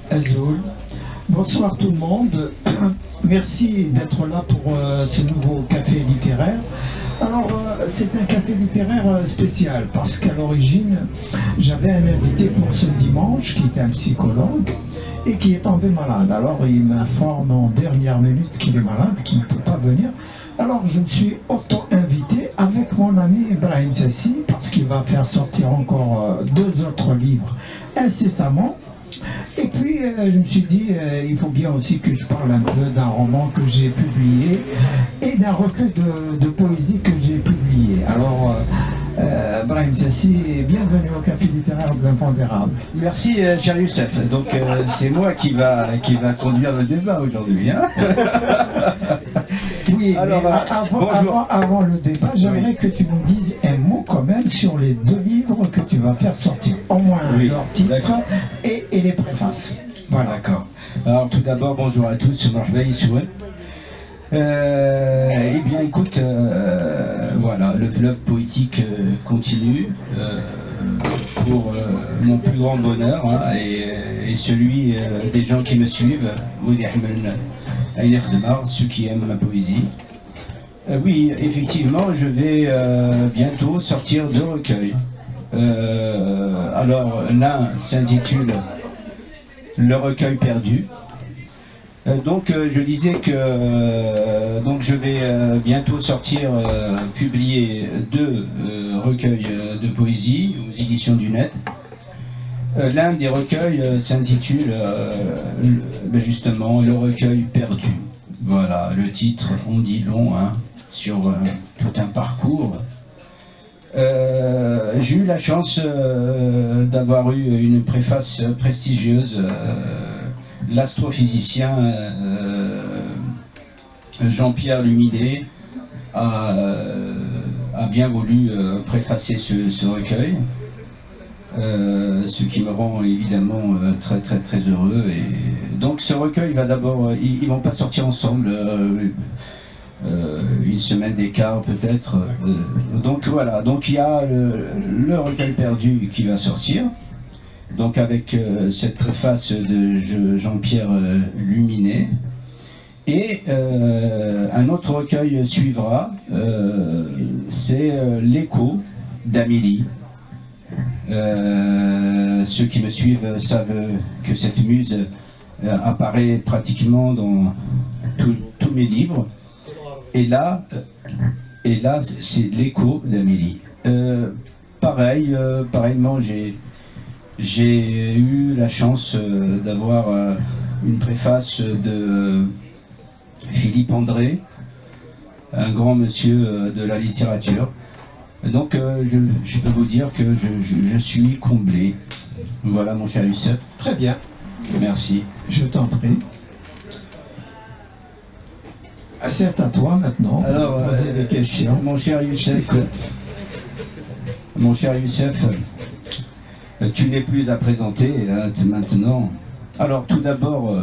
Azoul. Bonsoir tout le monde. Merci d'être là pour ce nouveau café littéraire. Alors, c'est un café littéraire spécial parce qu'à l'origine, j'avais un invité pour ce dimanche qui était un psychologue et qui est tombé malade. Alors, il m'informe en dernière minute qu'il est malade, qu'il ne peut pas venir. Alors, je me suis auto-invité avec mon ami Ibrahim Sassi parce qu'il va faire sortir encore 2 autres livres incessamment. Et puis, je me suis dit, il faut bien aussi que je parle un peu d'un roman que j'ai publié et d'un recueil de poésie que j'ai publié. Alors, Brahim Sassi, bienvenue au Café littéraire de l'Impondérable. Merci, cher Youssef. Donc, c'est moi qui va conduire le débat aujourd'hui. Hein. Oui, alors, avant le débat, j'aimerais que tu nous dises un mot quand même sur les 2 livres que tu vas faire sortir, au moins leur titre et les préfaces. Voilà. D'accord. Alors tout d'abord, bonjour à tous, eh bien écoute, voilà, le fleuve poétique continue pour mon plus grand bonheur hein, et celui des gens qui me suivent, ceux qui aiment ma poésie. Oui, effectivement, je vais bientôt sortir 2 recueils. Alors, l'un s'intitule Le recueil perdu. Donc, je disais que donc je vais bientôt sortir, publier 2 recueils de poésie aux éditions du Net. L'un des recueils s'intitule justement Le recueil perdu. Voilà, le titre on dit long hein, sur tout un parcours. J'ai eu la chance d'avoir eu une préface prestigieuse. L'astrophysicien Jean-Pierre Lumidet a bien voulu préfacer ce recueil. Ce qui me rend évidemment très très très heureux. Et donc ce recueil va d'abord, ils vont pas sortir ensemble, une semaine d'écart peut-être. Donc voilà, donc il y a le recueil perdu qui va sortir, donc avec cette préface de Jean-Pierre Luminet. Et un autre recueil suivra, c'est L'écho d'Amélie. Ceux qui me suivent savent que cette muse apparaît pratiquement dans tous mes livres. Et là c'est L'écho d'Amélie. Pareillement, j'ai eu la chance d'avoir une préface de Philippe André, un grand monsieur de la littérature. Donc je peux vous dire que je suis comblé. Voilà mon cher Youssef. Très bien. Merci. Je t'en prie. C'est à toi maintenant. Alors, poser des questions. Mon cher Youssef, tu n'es plus à présenter maintenant. Alors tout d'abord,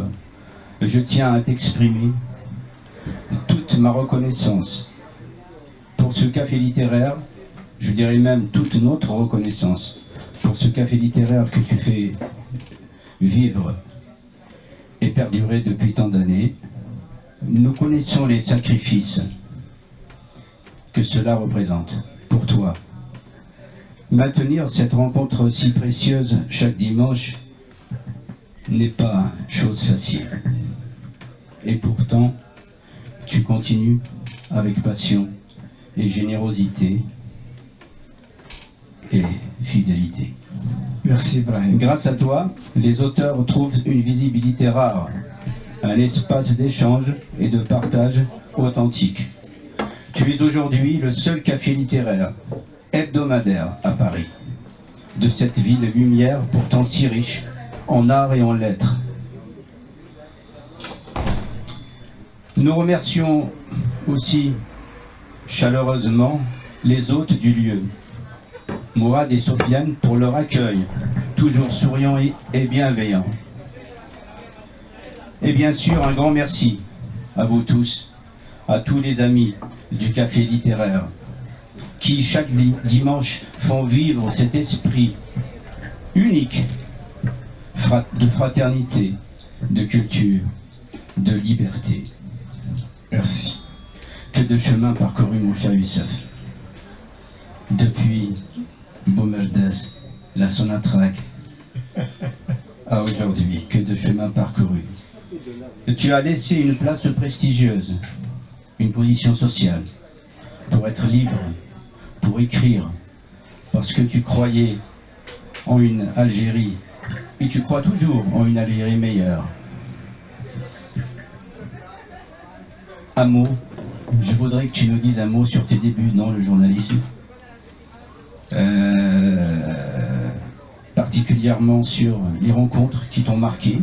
je tiens à t'exprimer toute ma reconnaissance pour ce café littéraire. Je dirais même toute notre reconnaissance pour ce café littéraire que tu fais vivre et perdurer depuis tant d'années. Nous connaissons les sacrifices que cela représente pour toi. Maintenir cette rencontre si précieuse chaque dimanche n'est pas chose facile. Et pourtant, tu continues avec passion et générosité et fidélité. Merci Brahim. Grâce à toi, les auteurs trouvent une visibilité rare, un espace d'échange et de partage authentique. Tu es aujourd'hui le seul café littéraire hebdomadaire à Paris, de cette ville lumière pourtant si riche en art et en lettres. Nous remercions aussi chaleureusement les hôtes du lieu, Mourad et Sofiane, pour leur accueil, toujours souriant et bienveillant. Et bien sûr, un grand merci à vous tous, à tous les amis du café littéraire, qui chaque dimanche font vivre cet esprit unique, de fraternité, de culture, de liberté. Merci. Que de chemin parcouru, mon cher Youssef. Depuis Bomerdas, la Sonatrach, à aujourd'hui, que de chemin parcouru. Tu as laissé une place prestigieuse, une position sociale, pour être libre, pour écrire, parce que tu croyais en une Algérie, et tu crois toujours en une Algérie meilleure. Un mot, je voudrais que tu nous dises un mot sur tes débuts dans le journalisme, particulièrement sur les rencontres qui t'ont marqué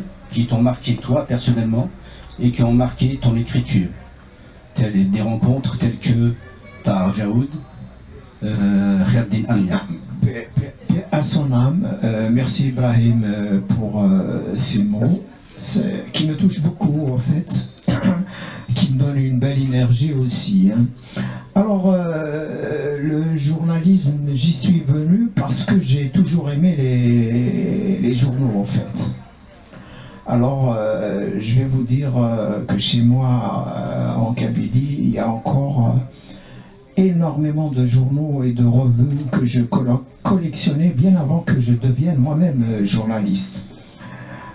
toi personnellement, et qui ont marqué ton écriture. Des rencontres telles que Tahar Djaoud, Khaireddine Amia. À son âme, merci Ibrahim pour ces mots qui me touchent beaucoup en fait, qui me donnent une belle énergie aussi. Hein. Alors le journalisme, j'y suis venu parce que j'ai toujours aimé les journaux en fait. Alors je vais vous dire que chez moi en Kabylie, il y a encore énormément de journaux et de revues que je collectionnais bien avant que je devienne moi-même journaliste.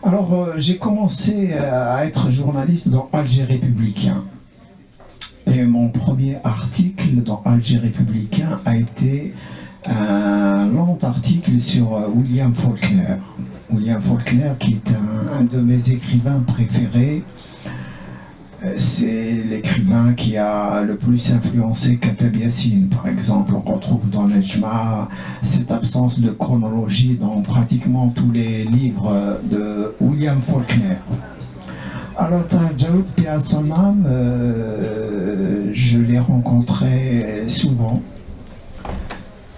Alors j'ai commencé à être journaliste dans Alger Républicain. Et mon premier article dans Alger Républicain a été un long article sur William Faulkner. William Faulkner qui est un de mes écrivains préférés. C'est l'écrivain qui a le plus influencé Kateb Yassine, par exemple. On retrouve dans Nejma cette absence de chronologie dans pratiquement tous les livres de William Faulkner. Alors Tahar Djaoud, paix à son âme, je l'ai rencontré souvent.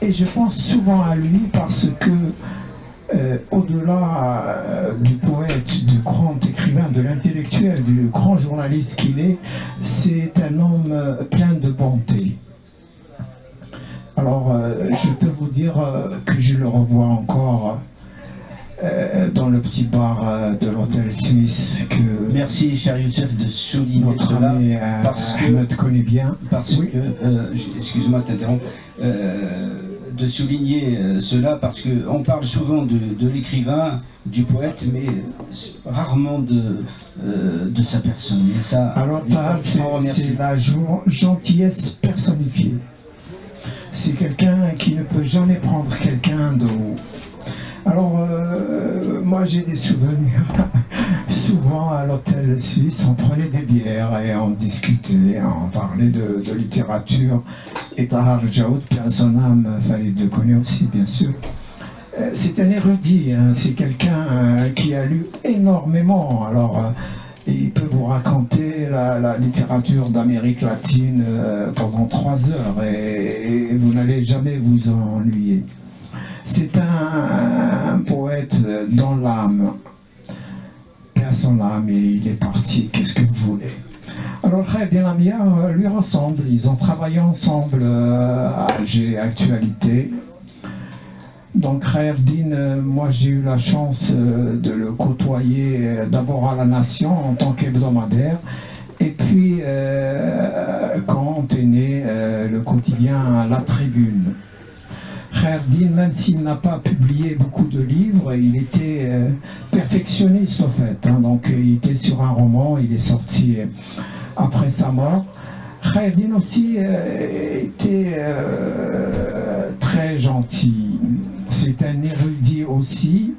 Et je pense souvent à lui parce que au-delà du poète, du grand écrivain, de l'intellectuel, du grand journaliste qu'il est, c'est un homme plein de bonté. Alors, je peux vous dire que je le revois encore dans le petit bar de l'hôtel suisse que... Merci, cher Youssef, de souligner notre cela, ami parce que... Ahmed connaît bien. Parce oui. que, excuse-moi de t'interrompre, de souligner cela parce qu'on parle souvent de l'écrivain, du poète, mais rarement de sa personne. Et ça, alors c'est la gentillesse personnifiée. C'est quelqu'un qui ne peut jamais prendre quelqu'un de haut. Alors, moi j'ai des souvenirs. Souvent à l'hôtel suisse, on prenait des bières et on discutait, on parlait de littérature. Et Tahar Djaoud, puis à son âme, fallait le connaître aussi, bien sûr. C'est un érudit, hein, c'est quelqu'un qui a lu énormément. Alors, il peut vous raconter la littérature d'Amérique latine pendant 3 heures et vous n'allez jamais vous ennuyer. C'est un poète dans l'âme, à son âme, et il est parti, qu'est-ce que vous voulez. Alors Khaireddine Amia lui ressemble, ils ont travaillé ensemble à Alger Actualité. Donc Khaireddine, moi j'ai eu la chance de le côtoyer d'abord à La Nation en tant qu'hebdomadaire, et puis quand est né le quotidien La Tribune. Khaireddine, même s'il n'a pas publié beaucoup de livres, il était perfectionniste en fait, hein, donc il était sur un roman, il est sorti après sa mort. Khaireddine aussi était très gentil, c'est un érudit aussi,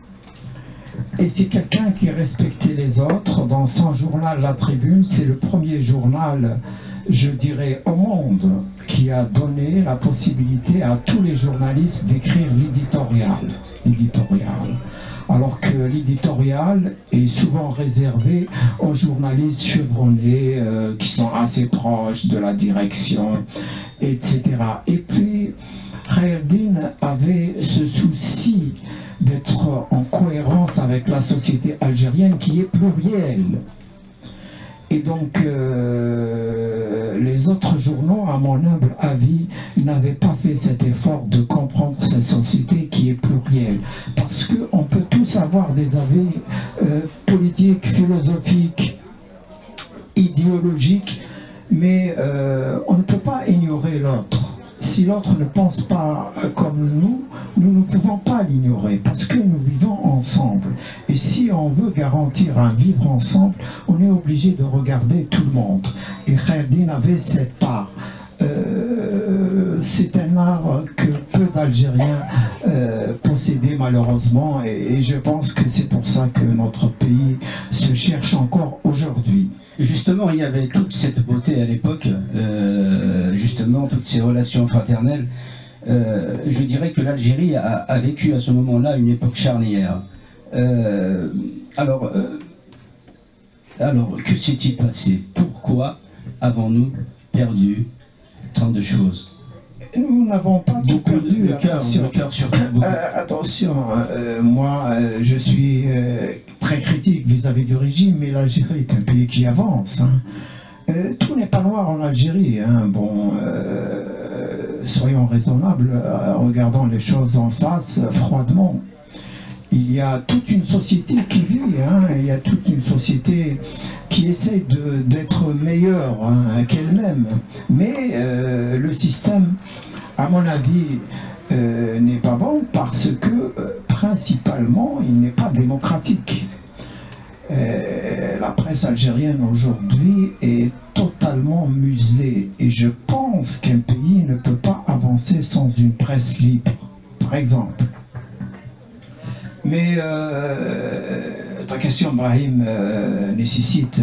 et c'est quelqu'un qui respectait les autres. Dans son journal La Tribune, c'est le premier journal, je dirais, au monde qui a donné la possibilité à tous les journalistes d'écrire l'éditorial. Alors que l'éditorial est souvent réservé aux journalistes chevronnés qui sont assez proches de la direction, etc. Et puis, Khaireddine avait ce souci d'être en cohérence avec la société algérienne qui est plurielle. Et donc, les autres journaux, à mon humble avis, n'avaient pas fait cet effort de comprendre cette société qui est plurielle. Parce qu'on peut tous avoir des avis politiques, philosophiques, idéologiques, mais on ne peut pas ignorer l'autre. Si l'autre ne pense pas comme nous, nous ne pouvons pas l'ignorer parce que nous vivons ensemble. Et si on veut garantir un vivre ensemble, on est obligé de regarder tout le monde. Et Khaireddine avait cette part. C'est un art que peu d'Algériens possédaient malheureusement et je pense que c'est pour ça que notre pays se cherche encore aujourd'hui. Justement, il y avait toute cette beauté à l'époque, justement, toutes ces relations fraternelles. Je dirais que l'Algérie a vécu à ce moment-là une époque charnière. Alors, que s'est-il passé? Pourquoi avons-nous perdu tant de choses? Nous n'avons pas tout perdu. Le cœur surtout. Attention, moi je suis très critique vis-à-vis du régime, mais l'Algérie est un pays qui avance. Hein. Tout n'est pas noir en Algérie. Hein. Bon, soyons raisonnables, regardons les choses en face froidement. Il y a toute une société qui vit, hein, il y a toute une société qui essaie d'être meilleure hein, qu'elle-même. Mais le système, à mon avis, n'est pas bon parce que, principalement, il n'est pas démocratique. La presse algérienne aujourd'hui est totalement muselée et je pense qu'un pays ne peut pas avancer sans une presse libre, par exemple. Mais ta question, Brahim, nécessite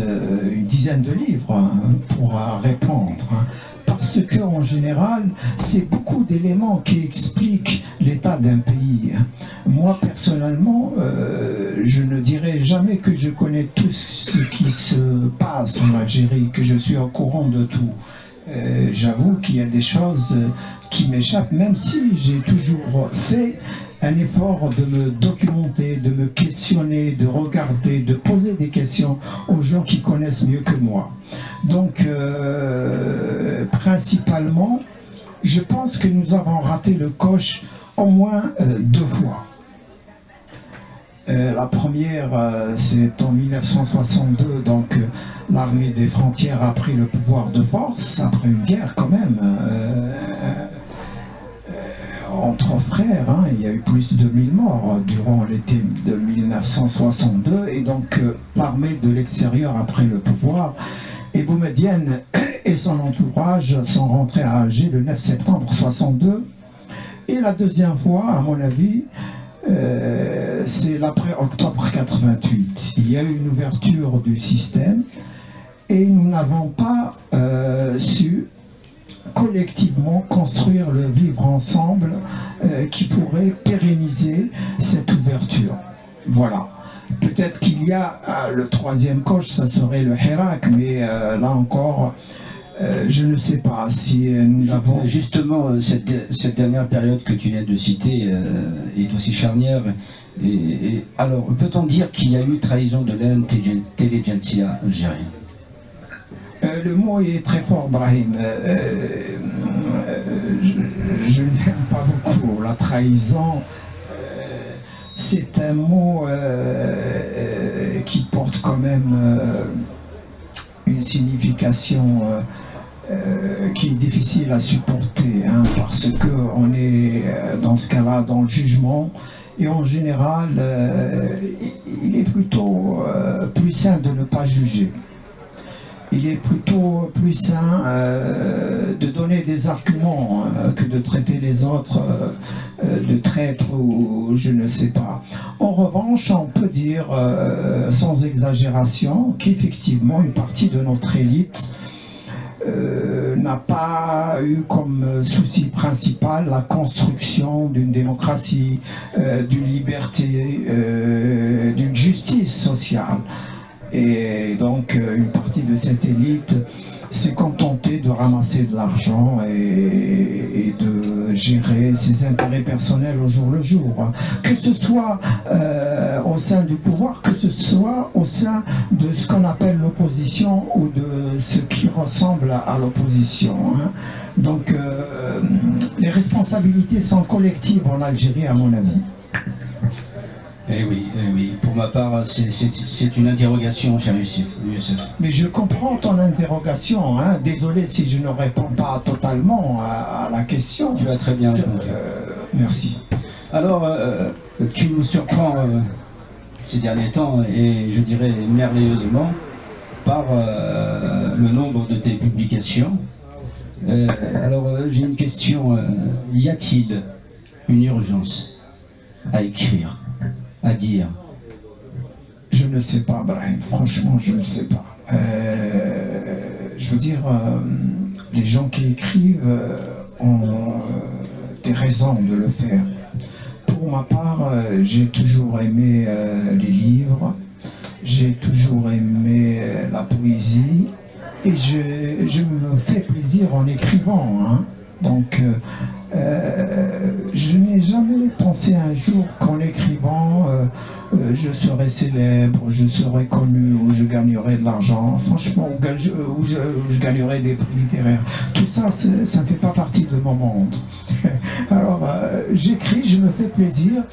une dizaine de livres hein, pour répondre. Hein, parce qu'en général, c'est beaucoup d'éléments qui expliquent l'état d'un pays. Hein. Moi, personnellement, je ne dirais jamais que je connais tout ce qui se passe en Algérie, que je suis au courant de tout. J'avoue qu'il y a des choses qui m'échappent, même si j'ai toujours fait un effort de me documenter, de me questionner, de regarder, de poser des questions aux gens qui connaissent mieux que moi. Donc, principalement, je pense que nous avons raté le coche au moins 2 fois. La première, c'est en 1962, donc l'armée des frontières a pris le pouvoir de force, après une guerre quand même. Entre frères, hein, il y a eu plus de 1000 morts durant l'été de 1962 et donc l'armée de l'extérieur a pris le pouvoir et Boumedienne et son entourage sont rentrés à Alger le 9 septembre 62 et la deuxième fois, à mon avis, c'est l'après-octobre 88. Il y a eu une ouverture du système et nous n'avons pas su collectivement construire le vivre ensemble qui pourrait pérenniser cette ouverture. Voilà. Peut-être qu'il y a le troisième coche, ça serait le Hirak, mais là encore, je ne sais pas si nous avons... Justement, cette dernière période que tu viens de citer est aussi charnière. Alors, peut-on dire qu'il y a eu trahison de l'intelligentsia algérienne? Le mot est très fort, Brahim. Je n'aime pas beaucoup la trahison. C'est un mot qui porte quand même une signification qui est difficile à supporter, hein, parce qu'on est dans ce cas-là dans le jugement. Et en général, il est plutôt plus sain de ne pas juger. Il est plutôt plus sain de donner des arguments que de traiter les autres de traîtres ou je ne sais pas. En revanche, on peut dire sans exagération qu'effectivement une partie de notre élite n'a pas eu comme souci principal la construction d'une démocratie, d'une liberté, d'une justice sociale. Et donc une partie de cette élite s'est contenté de ramasser de l'argent et de gérer ses intérêts personnels au jour le jour. Que ce soit au sein du pouvoir, que ce soit au sein de ce qu'on appelle l'opposition ou de ce qui ressemble à l'opposition. Donc les responsabilités sont collectives en Algérie, à mon avis. Eh oui, pour ma part, c'est une interrogation, cher Youssef. Mais je comprends ton interrogation, hein. Désolé si je ne réponds pas totalement à la question. Tu as très bien répondu. Merci. Alors, tu nous surprends ces derniers temps, et je dirais merveilleusement, par le nombre de tes publications. Alors, j'ai une question. Y a-t-il une urgence à écrire, à dire? Je ne sais pas, Brahim. Franchement, je ne sais pas. Je veux dire, les gens qui écrivent ont des raisons de le faire. Pour ma part, j'ai toujours aimé les livres, j'ai toujours aimé la poésie, et je me fais plaisir en écrivant. Hein. Donc, je n'ai jamais pensé un jour qu'en écrivant, je serais célèbre, je serais connu, ou je gagnerais de l'argent, franchement, ou je gagnerais des prix littéraires. Tout ça, ça ne fait pas partie de mon monde. Alors, j'écris, je me fais plaisir,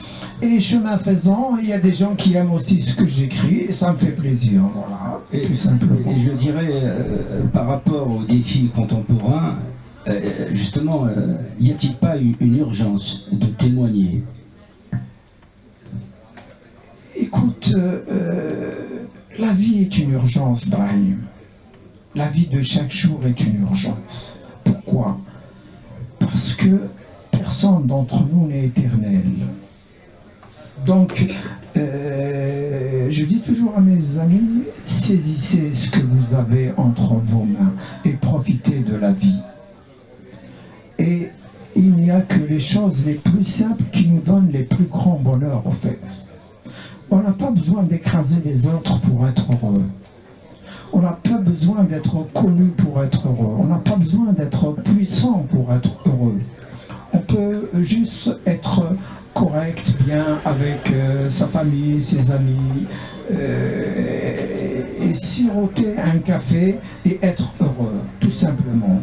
et chemin faisant, il y a des gens qui aiment aussi ce que j'écris, et ça me fait plaisir, voilà, tout simplement. Et je dirais, par rapport aux défis contemporains, justement, y a-t-il pas une urgence de témoigner? Écoute, la vie est une urgence, Brahim. La vie de chaque jour est une urgence. Pourquoi? Parce que personne d'entre nous n'est éternel. Donc, je dis toujours à mes amis, saisissez ce que vous avez entre vos mains et profitez de la vie. Et il n'y a que les choses les plus simples qui nous donnent les plus grands bonheurs, en fait. On n'a pas besoin d'écraser les autres pour être heureux. On n'a pas besoin d'être connu pour être heureux. On n'a pas besoin d'être puissant pour être heureux. On peut juste être correct, bien avec sa famille, ses amis, et siroter un café et être heureux, tout simplement.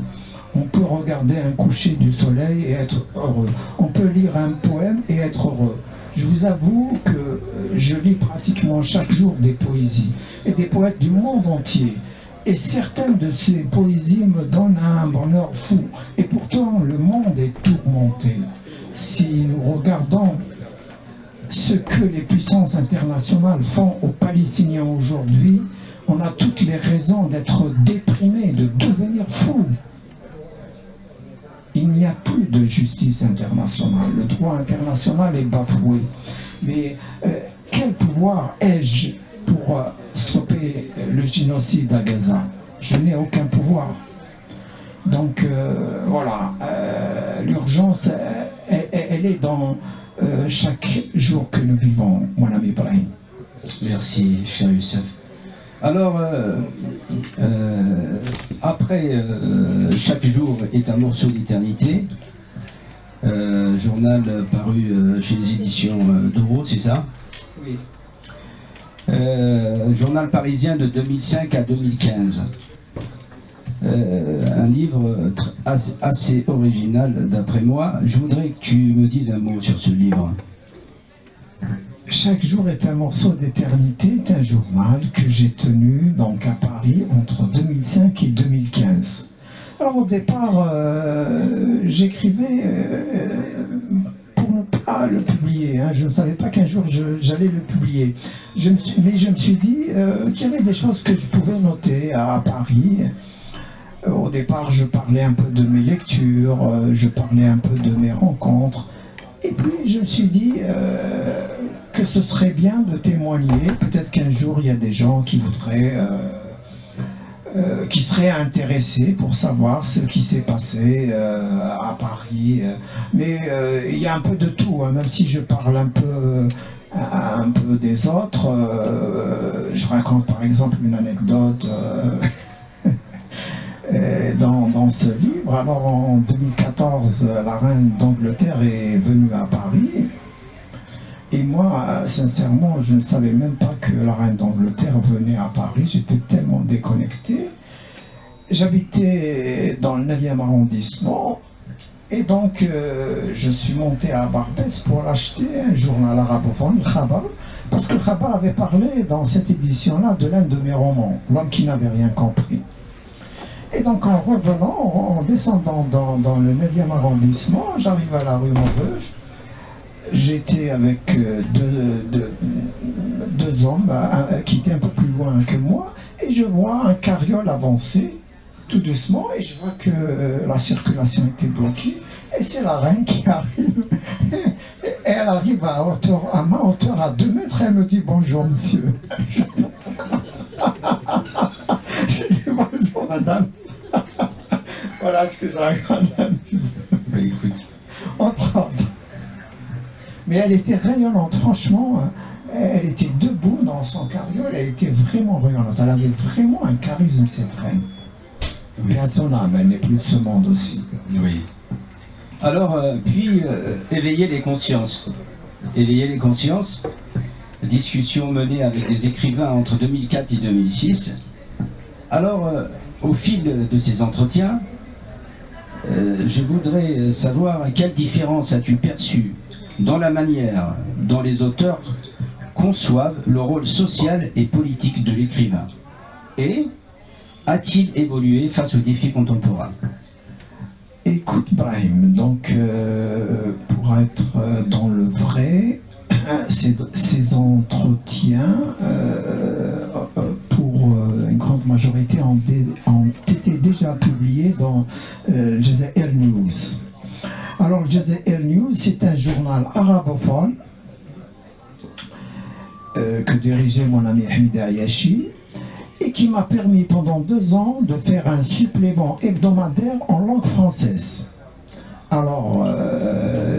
On peut regarder un coucher du soleil et être heureux. On peut lire un poème et être heureux. Je vous avoue que je lis pratiquement chaque jour des poésies et des poètes du monde entier. Et certaines de ces poésies me donnent un bonheur fou. Et pourtant, le monde est tourmenté. Si nous regardons ce que les puissances internationales font aux Palestiniens aujourd'hui, on a toutes les raisons d'être déprimés, de devenir fous. Il n'y a plus de justice internationale. Le droit international est bafoué. Mais quel pouvoir ai-je pour stopper le génocide à Gaza? Je n'ai aucun pouvoir. Donc voilà, l'urgence, elle est dans chaque jour que nous vivons, mon ami Brahim. Merci, cher Youssef. Alors, après, chaque jour est un morceau d'éternité, journal paru chez les éditions Doro, c'est ça? Oui. Journal parisien de 2005 à 2015. Un livre assez original d'après moi. Je voudrais que tu me dises un mot sur ce livre. Chaque jour est un morceau d'éternité, est un journal que j'ai tenu donc à Paris entre 2005 et 2015. Alors au départ, j'écrivais pour ne pas le publier. Hein. Je ne savais pas qu'un jour j'allais le publier. Mais je me suis dit qu'il y avait des choses que je pouvais noter à Paris. Au départ, je parlais un peu de mes lectures, je parlais un peu de mes rencontres. Et puis je me suis dit que ce serait bien de témoigner. Peut-être qu'un jour il y a des gens qui voudraient, qui seraient intéressés pour savoir ce qui s'est passé à Paris. Mais il y a un peu de tout, hein. Même si je parle un peu des autres. Je raconte par exemple une anecdote. dans ce livre. Alors en 2014, la reine d'Angleterre est venue à Paris. Et moi, sincèrement, je ne savais même pas que la reine d'Angleterre venait à Paris. J'étais tellement déconnecté. J'habitais dans le 9e arrondissement. Et donc, je suis monté à Barbès pour acheter un journal arabophone, le Khabar, parce que le Khabar avait parlé dans cette édition-là de l'un de mes romans, L'homme qui n'avait rien compris. Et donc, en revenant, en descendant dans le 9e arrondissement, j'arrive à la rue Maubeuge. J'étais avec deux hommes qui étaient un peu plus loin que moi, et je vois un carriole avancer tout doucement, et je vois que la circulation était bloquée, et c'est la reine qui arrive. Et elle arrive à ma hauteur, à 2 mètres, et elle me dit « Bonjour, monsieur ». J'ai dit « Bonjour, madame ». Voilà ce que j'ai regardé un petit peu. Bah, écoute. Entre autres. Mais elle était rayonnante, franchement. Elle était debout dans son carriole, elle était vraiment rayonnante. Elle avait vraiment un charisme, cette reine. Oui. Et à son âme, elle n'est plus de ce monde aussi. Oui. Alors, éveiller les consciences. Éveiller les consciences, discussion menée avec des écrivains entre 2004 et 2006. Alors, au fil de ces entretiens, je voudrais savoir quelle différence as-tu perçue dans la manière dont les auteurs conçoivent le rôle social et politique de l'écrivain. Et a-t-il évolué face aux défis contemporains? Écoute, Brahim, donc pour être dans le vrai, ces entretiens, pour une grande majorité, ont été déjà publiés dans Jazair News. Alors, Jazair News, c'est un journal arabophone que dirigeait mon ami Hamida Ayashi, et qui m'a permis pendant 2 ans de faire un supplément hebdomadaire en langue française. Alors,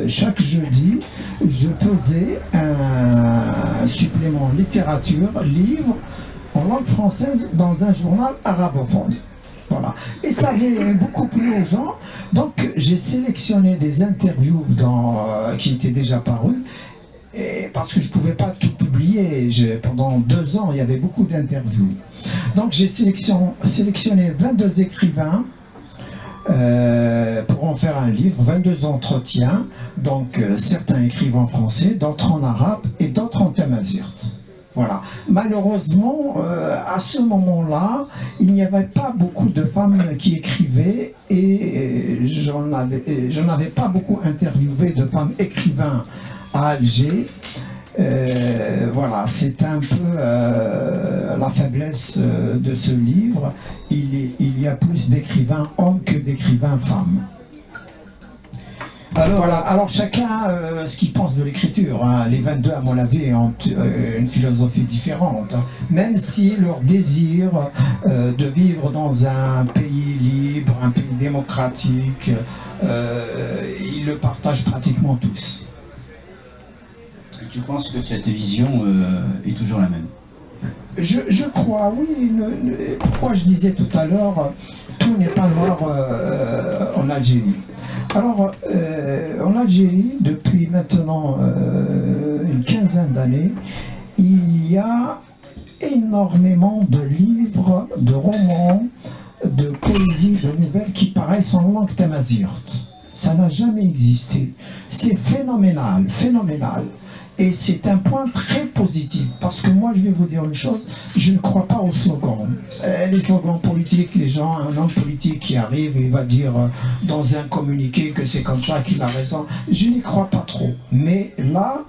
chaque jeudi, je faisais un supplément littérature, livre, en langue française dans un journal arabophone. Voilà. Et ça avait beaucoup plu aux gens. Donc, j'ai sélectionné des interviews qui étaient déjà parues. Et parce que je ne pouvais pas tout publier, pendant 2 ans, il y avait beaucoup d'interviews. Donc j'ai sélectionné 22 écrivains pour en faire un livre, 22 entretiens, donc certains écrivent en français, d'autres en arabe et d'autres en tamazirt. Voilà. Malheureusement, à ce moment-là, il n'y avait pas beaucoup de femmes qui écrivaient, et je n'avais pas beaucoup interviewé de femmes écrivains à Alger. Voilà, c'est un peu la faiblesse de ce livre. Il y a plus d'écrivains hommes que d'écrivains femmes. Alors, voilà, alors chacun ce qu'il pense de l'écriture, hein. Les 22 à mon avis ont une philosophie différente, hein. Même si leur désir de vivre dans un pays libre, un pays démocratique, ils le partagent pratiquement tous. Tu penses que cette vision est toujours la même? Je crois, oui. Pourquoi je disais tout à l'heure, tout n'est pas noir en Algérie. Alors, en Algérie, depuis maintenant une quinzaine d'années, il y a énormément de livres, de romans, de poésie, de nouvelles qui paraissent en langue tamazirt. Ça n'a jamais existé. C'est phénoménal, phénoménal. Et c'est un point très positif, parce que moi, je vais vous dire une chose, je ne crois pas aux slogans. Les slogans politiques, les gens, un homme politique qui arrive et va dire dans un communiqué que c'est comme ça qu'il a raison, je n'y crois pas trop. Mais là,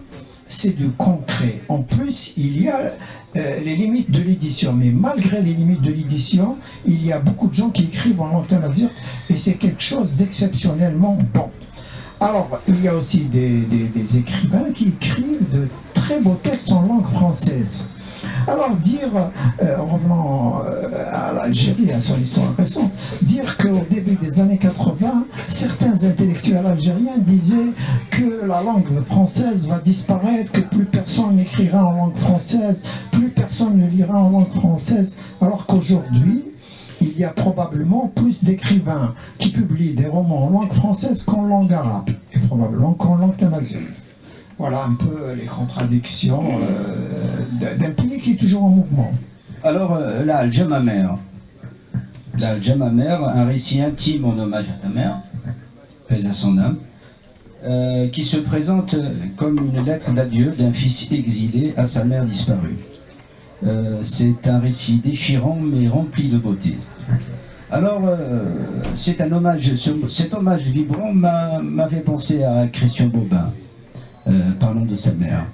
c'est du concret. En plus, il y a les limites de l'édition, mais malgré les limites de l'édition, il y a beaucoup de gens qui écrivent en langue tamazirt, et c'est quelque chose d'exceptionnellement bon. Alors, il y a aussi des écrivains qui écrivent de très beaux textes en langue française. Alors dire, en revenant à l'Algérie, à son histoire récente, dire qu'au début des années 80, certains intellectuels algériens disaient que la langue française va disparaître, que plus personne n'écrira en langue française, plus personne ne lira en langue française, alors qu'aujourd'hui, il y a probablement plus d'écrivains qui publient des romans en langue française qu'en langue arabe, et probablement qu'en langue tamazight. Voilà un peu les contradictions d'un pays qui est toujours en mouvement. Alors là, Al-Jamamer, un récit intime en hommage à ta mère, paix à son âme, qui se présente comme une lettre d'adieu d'un fils exilé à sa mère disparue. C'est un récit déchirant mais rempli de beauté. Alors, c'est un hommage, cet hommage vibrant m'avait pensé à Christian Bobin, parlant de sa mère.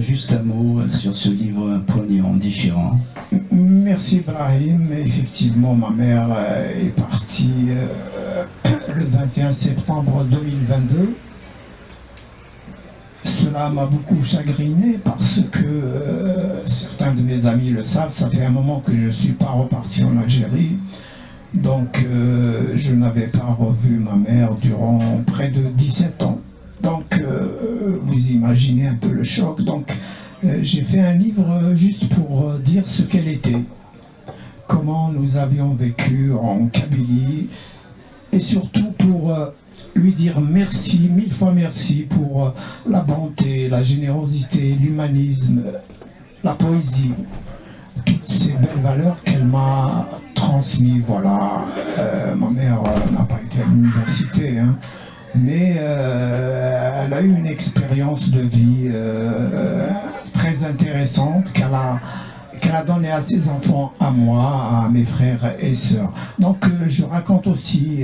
Juste un mot sur ce livre poignant, déchirant. Merci Brahim. Effectivement, ma mère est partie le 21 septembre 2022. Cela m'a beaucoup chagriné parce que certains de mes amis le savent, ça fait un moment que je ne suis pas reparti en Algérie. Donc je n'avais pas revu ma mère durant près de 17 ans. Donc vous imaginez un peu le choc. Donc j'ai fait un livre juste pour dire ce qu'elle était, comment nous avions vécu en Kabylie, et surtout pour lui dire merci, 1000 fois merci pour la bonté, la générosité, l'humanisme, la poésie, toutes ces belles valeurs qu'elle m'a transmises. Voilà, ma mère n'a pas été à l'université, hein, mais elle a eu une expérience de vie très intéressante qu'elle a donnée à ses enfants, à moi, à mes frères et sœurs. Donc je raconte aussi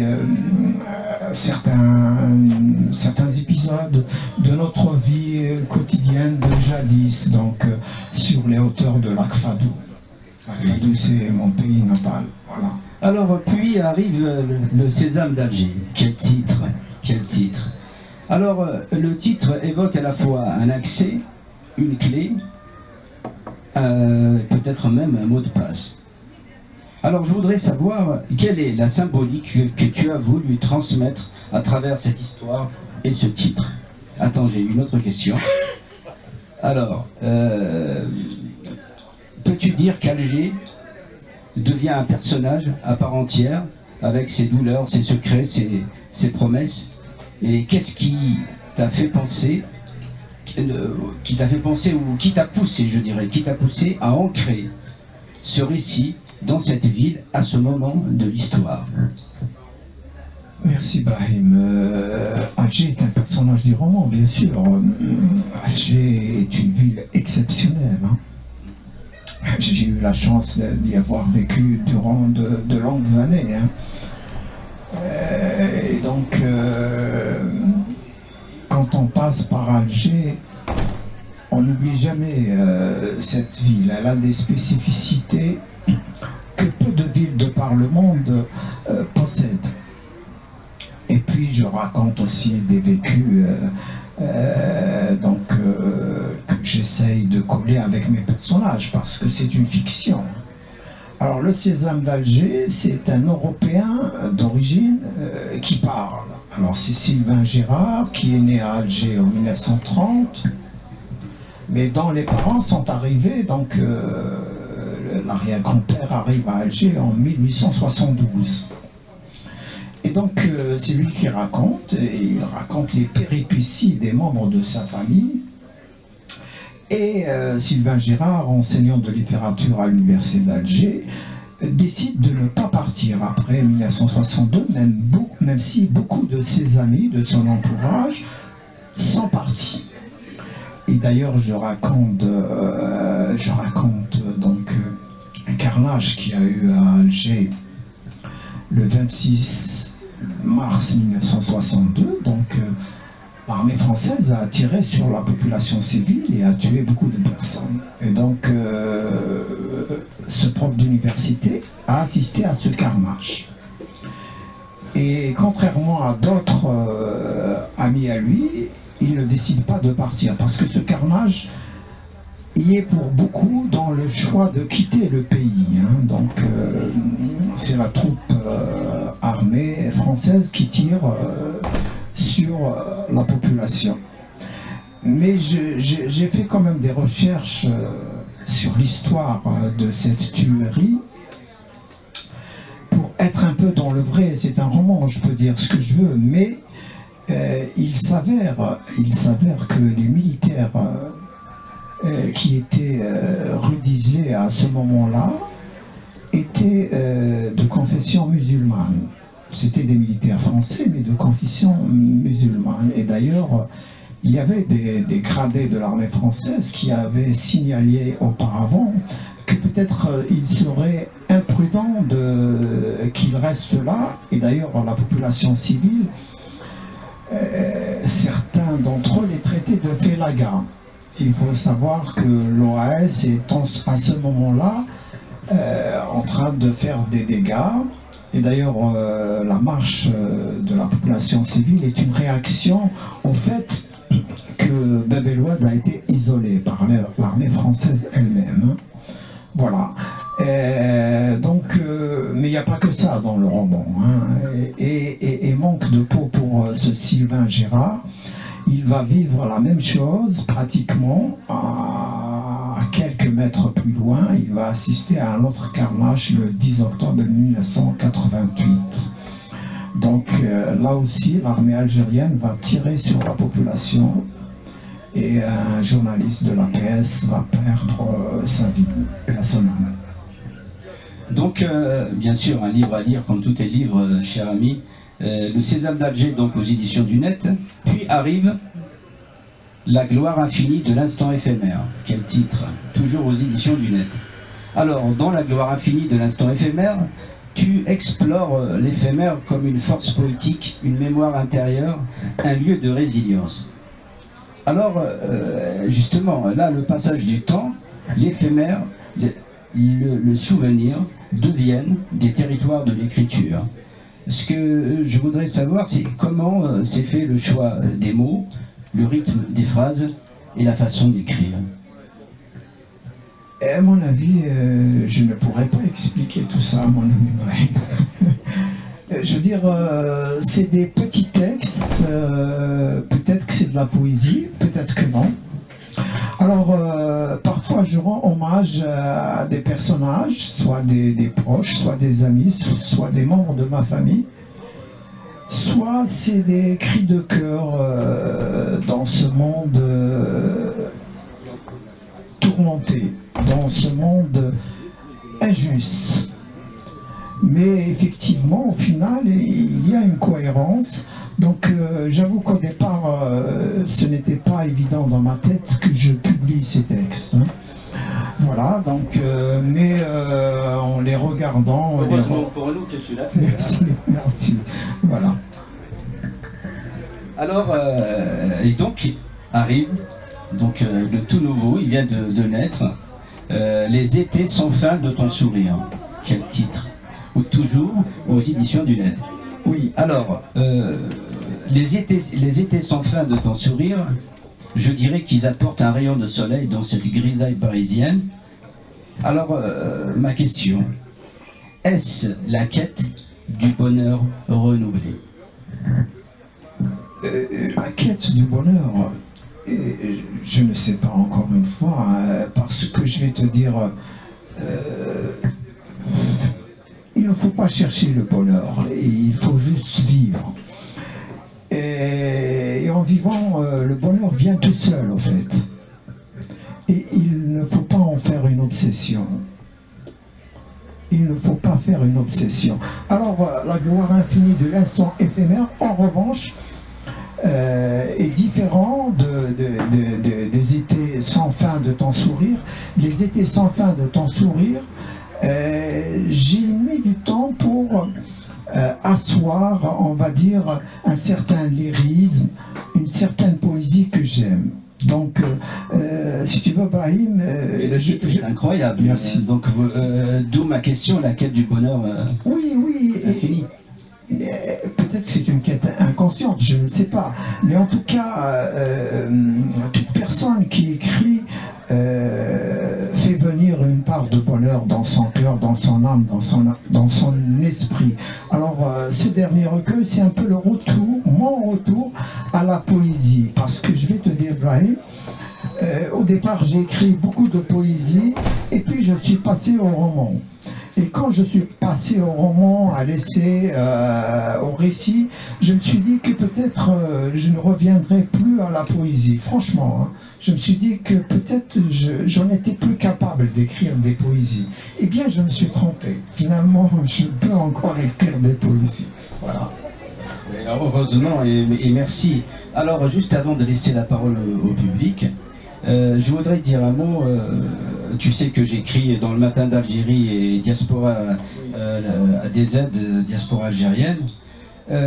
certains épisodes de notre vie quotidienne de jadis, donc sur les hauteurs de Lac Fadou. Lac Fadou, c'est mon pays natal. Voilà. Alors, puis arrive le Sésame d'Alger. Quel titre, quel titre. Alors, le titre évoque à la fois un accès, une clé, peut-être même un mot de passe. Alors, je voudrais savoir quelle est la symbolique que tu as voulu transmettre à travers cette histoire et ce titre. Attends, j'ai une autre question. Alors, peux-tu dire qu'Alger devient un personnage à part entière, avec ses douleurs, ses secrets, ses promesses? Et qu'est-ce qui t'a fait penser, ou qui t'a poussé, je dirais, qui t'a poussé à ancrer ce récit dans cette ville à ce moment de l'histoire? Merci Brahim. Alger est un personnage du roman, bien sûr. Alger est une ville exceptionnelle, hein. J'ai eu la chance d'y avoir vécu durant de longues années, hein. Et donc, quand on passe par Alger, on n'oublie jamais cette ville. Elle a des spécificités que peu de villes de par le monde possèdent. Et puis je raconte aussi des vécus que j'essaye de coller avec mes personnages parce que c'est une fiction. Alors le Sésame d'Alger, c'est un Européen d'origine qui parle. Alors c'est Sylvain Gérard qui est né à Alger en 1930, mais dont les parents sont arrivés, donc l'arrière-grand-père arrive à Alger en 1872. Et donc c'est lui qui raconte, et il raconte les péripéties des membres de sa famille. Et Sylvain Gérard, enseignant de littérature à l'université d'Alger, décide de ne pas partir après 1962, même si beaucoup de ses amis, de son entourage, sont partis. Et d'ailleurs, je raconte donc un carnage qu'il y a eu à Alger le 26 mars 1962. Donc, l'armée française a tiré sur la population civile et a tué beaucoup de personnes. Et donc, ce prof d'université a assisté à ce carnage. Et contrairement à d'autres amis à lui, il ne décide pas de partir parce que ce carnage y est pour beaucoup dans le choix de quitter le pays, hein. Donc c'est la troupe armée française qui tire sur la population. Mais j'ai fait quand même des recherches sur l'histoire de cette tuerie. être un peu dans le vrai, c'est un roman, je peux dire ce que je veux, mais il s'avère que les militaires qui étaient rue d'Islay à ce moment-là étaient de confession musulmane. C'était des militaires français, mais de confession musulmane. Et d'ailleurs, il y avait des gradés de l'armée française qui avaient signalé auparavant que peut-être il serait imprudent qu'ils restent là. Et d'ailleurs, la population civile, certains d'entre eux les traitaient de félagas. Il faut savoir que l'OAS est à ce moment-là en train de faire des dégâts. Et d'ailleurs, la marche de la population civile est une réaction au fait que Bab el Oued a été isolé par l'armée française elle-même. Voilà. Donc, mais il n'y a pas que ça dans le roman. Hein. Et manque de peau pour ce Sylvain Gérard. Il va vivre la même chose pratiquement à quelques mètres plus loin. Il va assister à un autre carnage le 10 octobre 1988. Donc là aussi, l'armée algérienne va tirer sur la population et un journaliste de l'APS va perdre sa vie personnelle. Donc, bien sûr, un livre à lire, comme tous les livres, cher ami. Le Sésame d'Alger, donc aux éditions du Net. Puis arrive La gloire infinie de l'instant éphémère. Quel titre? Toujours aux éditions du Net. Alors, dans La gloire infinie de l'instant éphémère, tu explores l'éphémère comme une force poétique, une mémoire intérieure, un lieu de résilience. Alors, justement, là, le passage du temps, l'éphémère, le souvenir deviennent des territoires de l'écriture. Ce que je voudrais savoir, c'est comment s'est fait le choix des mots, le rythme des phrases et la façon d'écrire. À mon avis, je ne pourrais pas expliquer tout ça à mon ami Brahim. Je veux dire, c'est des petits textes, peut-être que c'est de la poésie, peut-être que non. Alors, parfois je rends hommage à des personnages, soit des proches, soit des amis, soit des membres de ma famille. Soit c'est des cris de cœur dans ce monde tourmenté, dans ce monde injuste. Mais effectivement, au final, il y a une cohérence. Donc j'avoue qu'au départ, ce n'était pas évident dans ma tête que je publie ces textes. Hein. Voilà, donc, mais en les regardant... Heureusement pour nous que tu l'as fait. Merci, hein. Merci. Voilà. Alors, et donc, arrive donc, le tout nouveau, il vient de naître, Les étés sans fin de ton sourire. Quel titre? Ou toujours aux éditions du Net. Oui. Alors, les étés sans fin de ton sourire, je dirais qu'ils apportent un rayon de soleil dans cette grisaille parisienne. Alors, ma question, est-ce la quête du bonheur renouvelé? La quête du bonheur, je ne sais pas encore une fois, parce que je vais te dire, il ne faut pas chercher le bonheur, il faut juste vivre. Et en vivant, le bonheur vient tout seul, en fait. Et il ne faut pas en faire une obsession. Il ne faut pas faire une obsession. Alors, la gloire infinie de l'instant éphémère, en revanche, est différent des étés sans fin de ton sourire. Les étés sans fin de ton sourire, j'ai mis du temps pour asseoir, on va dire, un certain lyrisme, une certaine poésie que j'aime. Donc, si tu veux, Brahim... le titre est incroyable. Merci. Donc, d'où ma question, la quête du bonheur oui, infini. Peut-être que c'est une quête inconsciente, je ne sais pas. Mais en tout cas, toute personne qui écrit fait venir une part de bonheur dans son cœur, dans son âme, dans son esprit. Alors, ce dernier recueil, c'est un peu le retour, mon retour à la poésie. Parce que je vais te dire, Brahim, au départ, j'ai écrit beaucoup de poésie, et puis je suis passé au roman. Et quand je suis passé au roman, à l'essai, au récit, je me suis dit que peut-être je ne reviendrai plus à la poésie. Franchement, hein, je me suis dit que peut-être j'en étais plus capable d'écrire des poésies. Eh bien, je me suis trompé. Finalement, je peux encore écrire des poésies. Voilà. Heureusement et merci. Alors, juste avant de laisser la parole au public, je voudrais dire un mot. Tu sais que j'écris dans le Matin d'Algérie et Diaspora ADZ, Diaspora algérienne.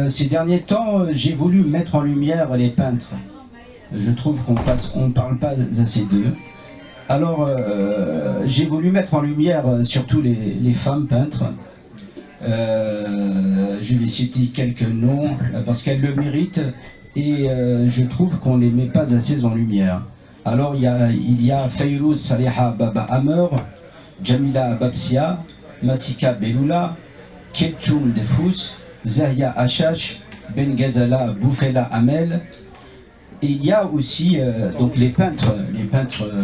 Ces derniers temps, j'ai voulu mettre en lumière les peintres. Je trouve qu'on ne parle pas assez d'eux. Alors, j'ai voulu mettre en lumière surtout les femmes peintres. Je vais citer quelques noms parce qu'elles le méritent et je trouve qu'on ne les met pas assez en lumière. Alors il y a Fayrouz Saliha Baba Amer, Jamila Babsia, Masika Beloula, Keltoum Defous, Zahia Achash, Ben Ghazala Boufela Amel. Et il y a aussi donc les peintres,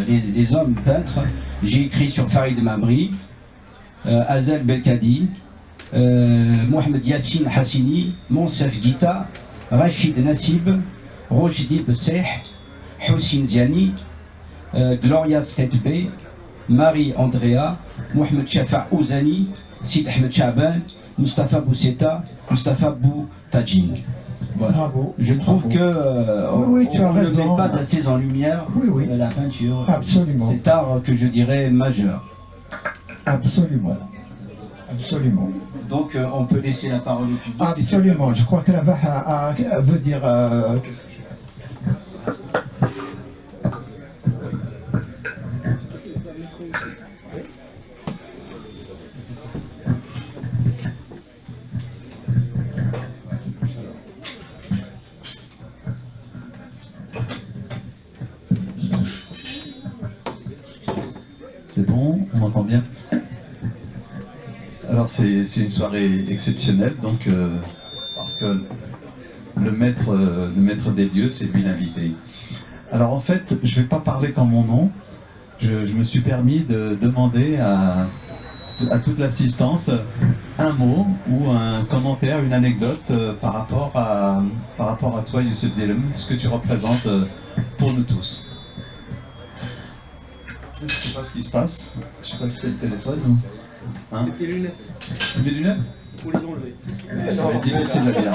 les hommes peintres. J'ai écrit sur Farid Mamri, Azel Belkadi, Mohamed Yassine Hassini, Monsef Gita, Rachid Nassib, Rojdi Besseh, Houssine Ziani, Gloria Stetbe, Marie Andrea, Mohamed Shafa Ouzani, Sid Ahmed Chaban, Mustafa Bousseta, Mustafa Boutajin. Voilà. Bravo. Je trouve que oui, tu as on ne raison. met pas assez en lumière la peinture. Absolument. Cet art que je dirais majeur. Absolument. Absolument. Donc on peut laisser la parole au public. Absolument. Je crois que la Baha veut dire C'est bon, on m'entend bien. Alors c'est une soirée exceptionnelle, donc parce que le maître des dieux, c'est lui l'invité. Alors en fait, je ne vais pas parler qu'en mon nom. Je me suis permis de demander à toute l'assistance un mot ou un commentaire, une anecdote par rapport à toi, Youssef Zellem, ce que tu représentes pour nous tous. Je ne sais pas ce qui se passe. Je ne sais pas si c'est le téléphone ou... Hein? C'est tes lunettes. C'est mes lunettes? Faut les enlever. Ça va être difficile à dire.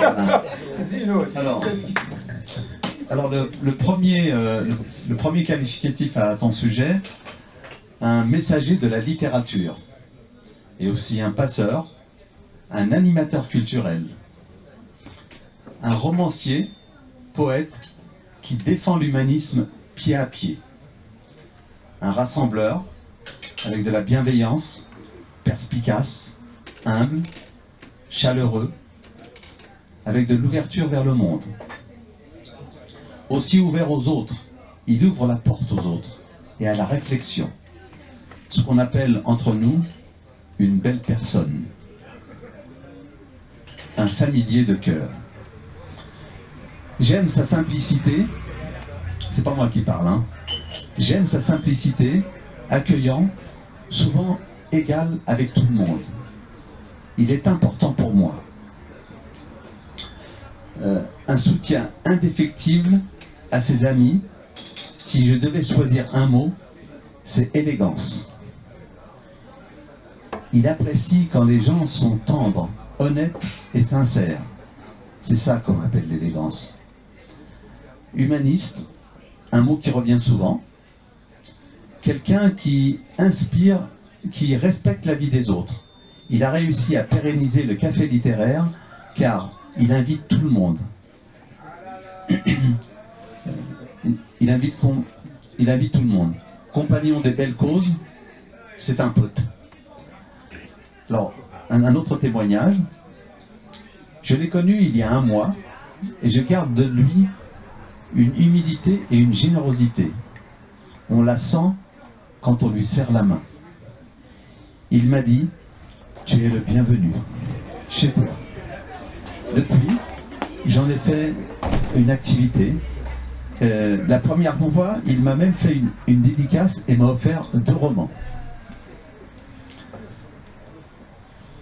Alors le premier qualificatif à ton sujet, un messager de la littérature, et aussi un passeur, un animateur culturel, un romancier, poète qui défend l'humanisme pied à pied, un rassembleur avec de la bienveillance, perspicace, humble, chaleureux, avec de l'ouverture vers le monde. Aussi ouvert aux autres, il ouvre la porte aux autres et à la réflexion. Ce qu'on appelle entre nous une belle personne. Un familier de cœur. J'aime sa simplicité, c'est pas moi qui parle, hein. J'aime sa simplicité, accueillant, souvent égal avec tout le monde. Il est important pour moi. Un soutien indéfectible à ses amis. Si je devais choisir un mot, c'est élégance. Il apprécie quand les gens sont tendres, honnêtes et sincères. C'est ça qu'on appelle l'élégance. Humaniste, un mot qui revient souvent. Quelqu'un qui inspire, qui respecte la vie des autres. Il a réussi à pérenniser le café littéraire car il invite tout le monde. Il invite tout le monde. Compagnon des belles causes, c'est un pote. Alors, un autre témoignage. Je l'ai connu il y a un mois et je garde de lui une humilité et une générosité. On la sent quand on lui serre la main. Il m'a dit, tu es le bienvenu chez toi. Depuis, j'en ai fait une activité. La première fois, il m'a même fait une dédicace et m'a offert 2 romans.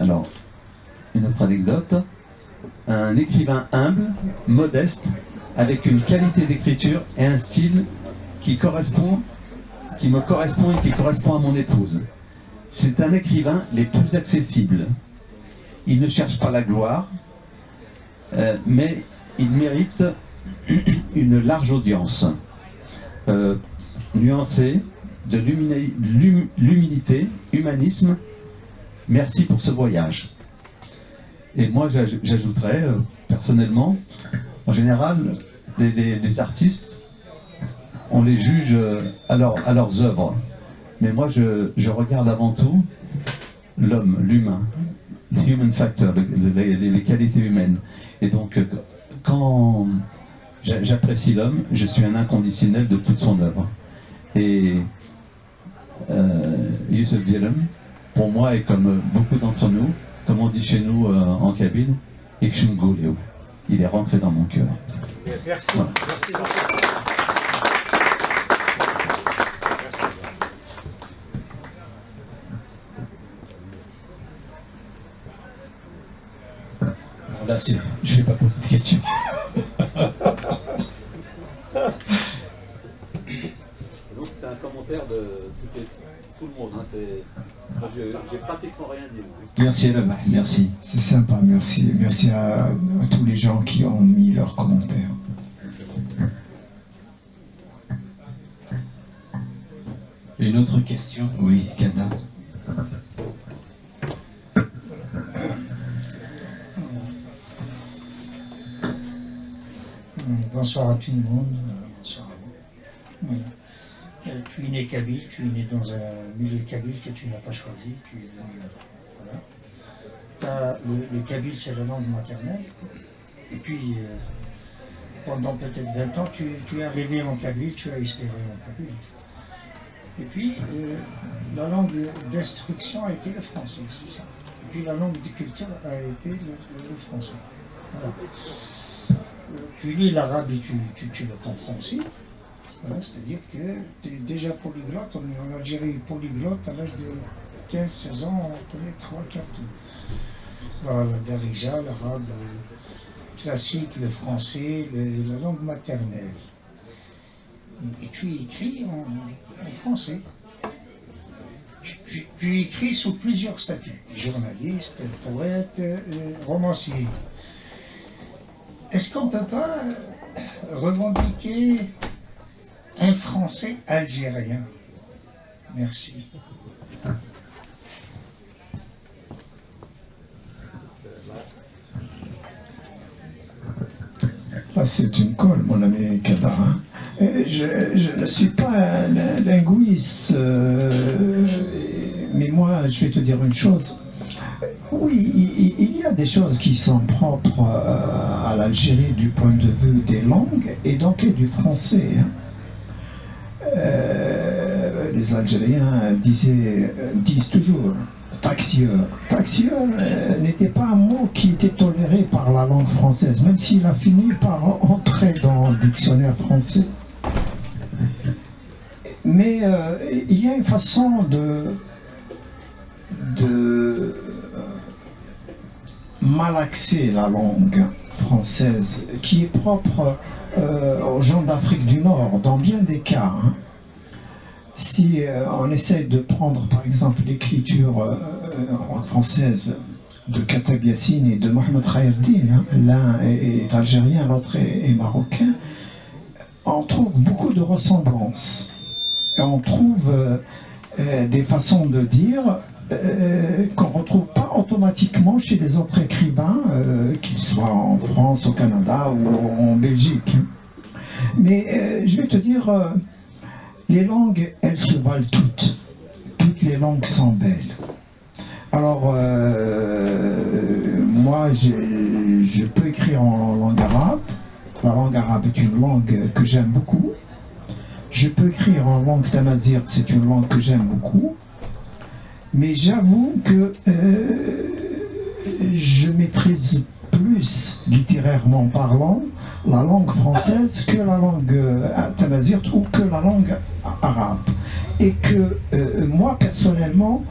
Alors, une autre anecdote, un écrivain humble, modeste, avec une qualité d'écriture et un style qui me correspond et qui correspond à mon épouse. C'est un écrivain les plus accessibles. Il ne cherche pas la gloire, mais il mérite une large audience. Nuancée, de l'humilité, humanisme. Merci pour ce voyage. Et moi, j'ajouterais, personnellement, en général, les artistes, on les juge à leurs œuvres. Mais moi, je regarde avant tout l'homme, l'humain, le human factor, les qualités humaines. Et donc, quand j'apprécie l'homme, je suis un inconditionnel de toute son œuvre. Et Youssef Zellem, pour moi, et comme beaucoup d'entre nous, comme on dit chez nous en cabine, il est rentré dans mon cœur. Merci. Voilà. Merci. Là, je ne vais pas poser de questions. Donc c'était un commentaire de... C'était tout le monde. Hein, j'ai pratiquement rien dit. Merci Elam, merci. C'est sympa, merci. Merci à tous les gens qui ont mis leurs commentaires. Une autre question? Oui, Kada. Bonsoir à tout le monde. Bonsoir à vous. Voilà. Tu es né kabyle, tu es né dans un milieu kabyle que tu n'as pas choisi. Tu es venu, voilà. Le kabyle, c'est la langue maternelle. Et puis, pendant peut-être 20 ans, tu es arrivé en kabyle, tu as espéré en kabyle. Et puis, la langue d'instruction a été le français, c'est ça. Et puis, la langue de culture a été le français. Voilà. Tu lis l'arabe et tu le comprends aussi. Voilà, c'est-à-dire que tu es déjà polyglotte. On est en Algérie polyglotte à l'âge de 15-16 ans, on connaît 3-4. Voilà, la darija, l'arabe classique, le français, la langue maternelle. Et tu écris en français. Tu écris sous plusieurs statuts. Journaliste, poète, romancier. Est-ce qu'on ne peut pas revendiquer un Français algérien? Merci. Là, c'est une colle, mon ami Kadar. Je ne suis pas un linguiste, mais moi, je vais te dire une chose. Oui, il y a des choses qui sont propres à l'Algérie du point de vue des langues et donc du français. Les Algériens disent toujours taxieur. Taxieur n'était pas un mot qui était toléré par la langue française, même s'il a fini par entrer dans le dictionnaire français. Mais il y a une façon de malaxer la langue française qui est propre aux gens d'Afrique du Nord, dans bien des cas. Si on essaie de prendre par exemple l'écriture en langue française de Katab Yassine et de Mohamed Khayerdine, l'un est algérien, l'autre est marocain, on trouve beaucoup de ressemblances. Et on trouve des façons de dire qu'on ne retrouve pas automatiquement chez les autres écrivains, qu'ils soient en France, au Canada ou en Belgique. Mais je vais te dire, les langues, elles se valent toutes. Toutes les langues sont belles. Alors, moi, je peux écrire en langue arabe. La langue arabe est une langue que j'aime beaucoup. Je peux écrire en langue tamazight, c'est une langue que j'aime beaucoup. Mais j'avoue que je maîtrise plus, littérairement parlant, la langue française que la langue tamazight ou que la langue arabe. Et que moi, personnellement,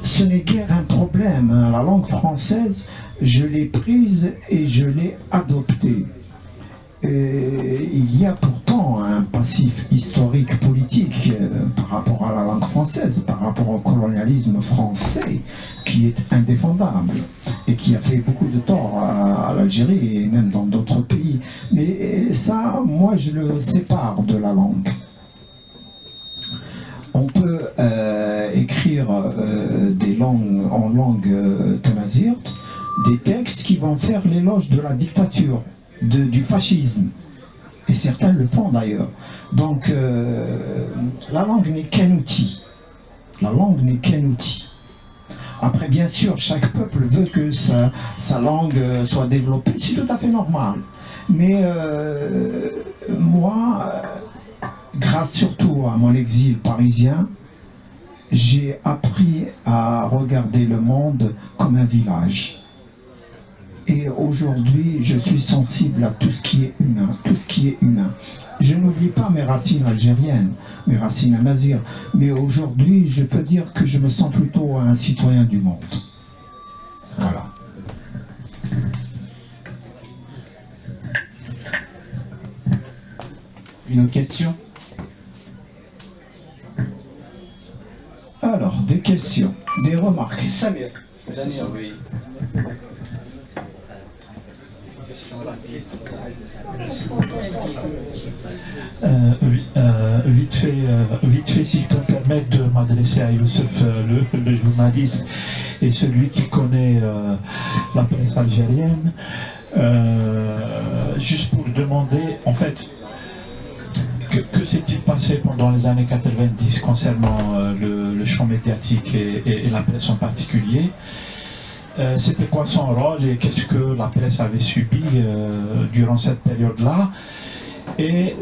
ce n'est guère un problème. La langue française, je l'ai prise et je l'ai adoptée. Et il y a pourtant un passif historique politique par rapport à la langue française, par rapport au colonialisme français, qui est indéfendable et qui a fait beaucoup de tort à l'Algérie et même dans d'autres pays. Mais ça, moi, je le sépare de la langue. On peut écrire des langues en langue tamazight, des textes qui vont faire l'éloge de la dictature, du fascisme. Et certains le font d'ailleurs. Donc la langue n'est qu'un outil. La langue n'est qu'un outil. Après, bien sûr, chaque peuple veut que sa langue soit développée. C'est tout à fait normal. Mais moi, grâce surtout à mon exil parisien, j'ai appris à regarder le monde comme un village. Et aujourd'hui, je suis sensible à tout ce qui est humain, tout ce qui est humain. Je n'oublie pas mes racines algériennes, mes racines amazighs, mais aujourd'hui, je peux dire que je me sens plutôt un citoyen du monde. Voilà. Une autre question? Alors, des questions, des remarques. Samir. Samir, oui. Vite fait, si je peux me permettre de m'adresser à Youssef, le journaliste, et celui qui connaît la presse algérienne, juste pour demander, en fait, que s'est-il passé pendant les années 90 concernant le champ médiatique et la presse en particulier? C'était quoi son rôle et qu'est-ce que la presse avait subi durant cette période-là? Et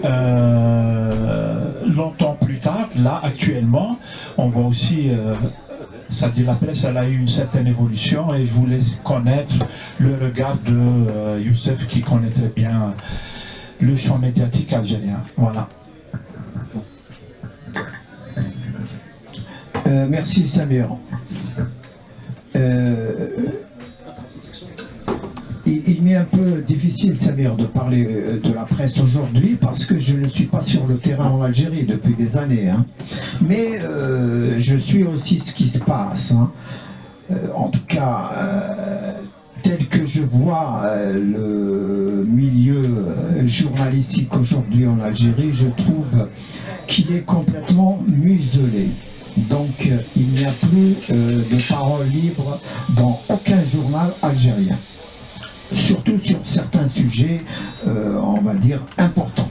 longtemps plus tard, là actuellement, on voit aussi, c'est-à-dire la presse, elle a eu une certaine évolution et je voulais connaître le regard de Youssef qui connaît très bien le champ médiatique algérien. Voilà. Merci Samir. Il m'est un peu difficile, Samir, de parler de la presse aujourd'hui parce que je ne suis pas sur le terrain en Algérie depuis des années. Hein. Mais je suis aussi ce qui se passe. Hein. En tout cas, tel que je vois le milieu journalistique aujourd'hui en Algérie, je trouve qu'il est complètement muselé. Donc il n'y a plus de parole libre dans aucun journal algérien. Surtout sur certains sujets, on va dire, importants.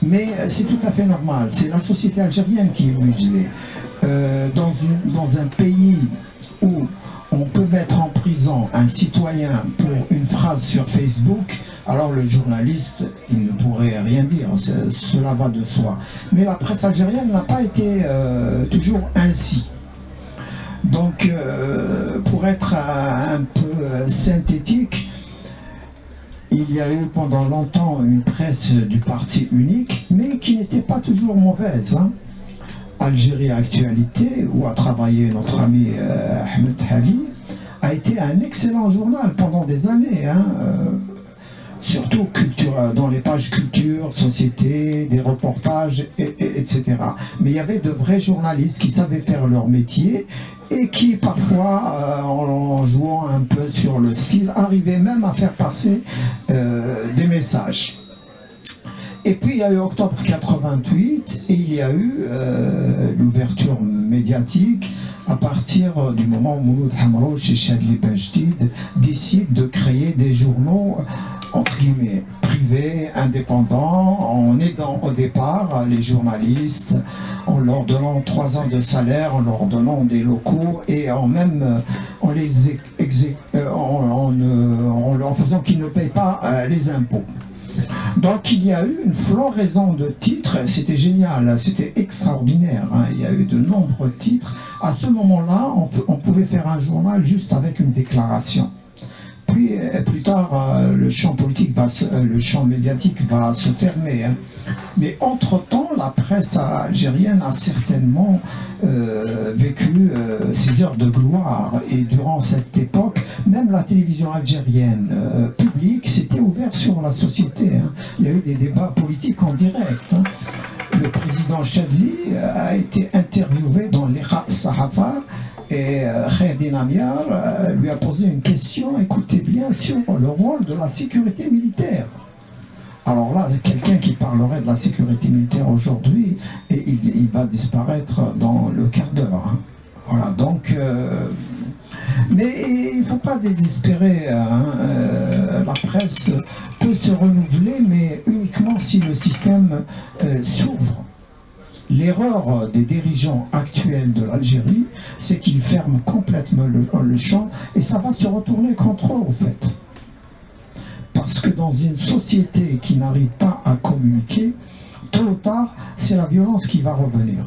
Mais c'est tout à fait normal, c'est la société algérienne qui est muselée. Dans un pays où on peut mettre en prison un citoyen pour une phrase sur Facebook, alors le journaliste, il ne pourrait rien dire, cela va de soi. Mais la presse algérienne n'a pas été toujours ainsi. Donc, pour être un peu synthétique, il y a eu pendant longtemps une presse du parti unique, mais qui n'était pas toujours mauvaise. Hein. Algérie Actualité, où a travaillé notre ami Ahmed Hali, a été un excellent journal pendant des années. Hein. Surtout dans les pages culture, société, des reportages, etc. Mais il y avait de vrais journalistes qui savaient faire leur métier et qui parfois, en jouant un peu sur le style, arrivaient même à faire passer des messages. Et puis il y a eu octobre 88 et il y a eu l'ouverture médiatique à partir du moment où Mouloud Hamrouch et Chadli Benjdid décident de créer des journaux entre guillemets privés, indépendants, en aidant au départ les journalistes, en leur donnant 3 ans de salaire, en leur donnant des locaux et en faisant qu'ils ne payent pas les impôts. Donc il y a eu une floraison de titres, c'était génial, c'était extraordinaire, hein. Il y a eu de nombreux titres. À ce moment-là, on pouvait faire un journal juste avec une déclaration. Puis puis plus tard, le champ politique le champ médiatique va se fermer. Hein. Mais entre-temps, la presse algérienne a certainement vécu ses heures de gloire. Et durant cette époque, même la télévision algérienne publique s'était ouverte sur la société. Hein. Il y a eu des débats politiques en direct. Hein. Le président Chadli a été interviewé dans l'Iqa Sahafa et Kherdin Amiar lui a posé une question, écoutez bien, sur le rôle de la sécurité militaire. Alors là, quelqu'un qui parlerait de la sécurité militaire aujourd'hui, il va disparaître dans le quart d'heure. Hein. Voilà, donc... mais il ne faut pas désespérer, hein, la presse peut se renouveler, mais uniquement si le système s'ouvre. L'erreur des dirigeants actuels de l'Algérie, c'est qu'ils ferment complètement le champ, et ça va se retourner contre eux, au fait. Parce que dans une société qui n'arrive pas à communiquer, tôt ou tard, c'est la violence qui va revenir.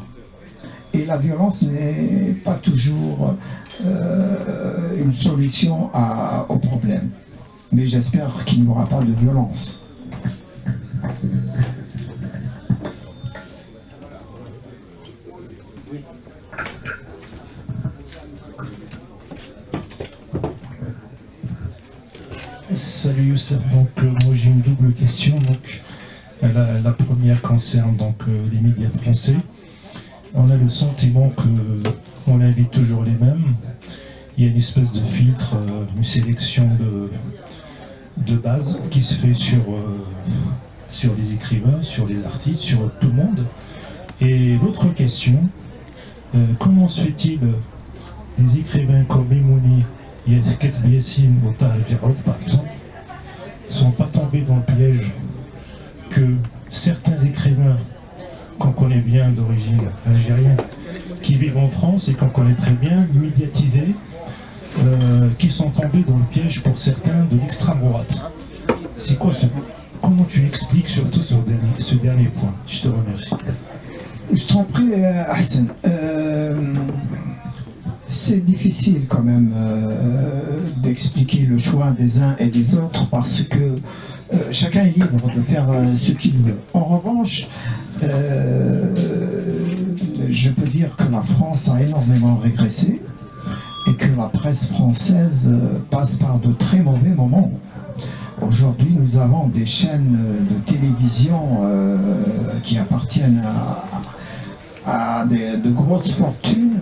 Et la violence n'est pas toujours une solution au problème. Mais j'espère qu'il n'y aura pas de violence. Salut Youssef, donc moi j'ai une double question. Donc, la première concerne donc les médias français. On a le sentiment qu'on invite toujours les mêmes. Il y a une espèce de filtre, une sélection de base qui se fait sur les écrivains, sur les artistes, sur tout le monde. Et l'autre question, comment se fait-il des écrivains comme Emouni, Katb Yassine ou Tahar Djaroud par exemple, ne sont pas tombés dans le piège que certains écrivains qu'on connaît bien d'origine algérienne, qui vivent en France et qu'on connaît très bien, médiatisés, qui sont tombés dans le piège pour certains de l'extrême droite. C'est quoi comment tu expliques surtout ce dernier point? Je te remercie. Je t'en prie, Hassan. C'est difficile quand même d'expliquer le choix des uns et des autres parce que chacun est libre de faire ce qu'il veut. En revanche, je peux dire que la France a énormément régressé et que la presse française passe par de très mauvais moments. Aujourd'hui, nous avons des chaînes de télévision qui appartiennent à de grosses fortunes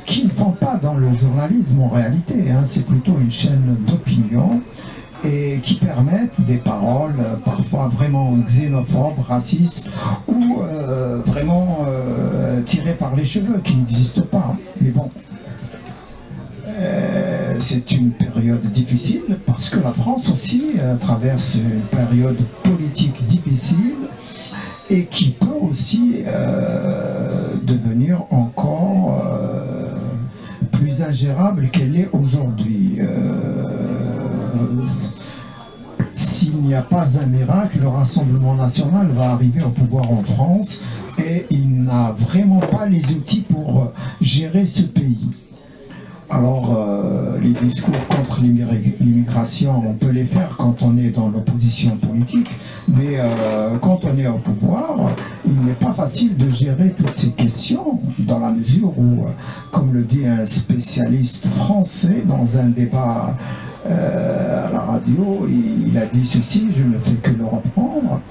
qui ne font pas dans le journalisme en réalité. Hein. C'est plutôt une chaîne d'opinion et qui permettent des paroles parfois vraiment xénophobes, racistes ou vraiment tirées par les cheveux, qui n'existent pas. Mais bon, c'est une période difficile parce que la France aussi traverse une période politique difficile et qui peut aussi devenir encore plus ingérable qu'elle est aujourd'hui. S'il n'y a pas un miracle, le Rassemblement national va arriver au pouvoir en France et il n'a vraiment pas les outils pour gérer ce pays. Alors, les discours contre l'immigration, on peut les faire quand on est dans l'opposition politique, mais quand on est au pouvoir, il n'est pas facile de gérer toutes ces questions, dans la mesure où, comme le dit un spécialiste français dans un débat à la radio, il a dit ceci, je ne fais que le reprendre.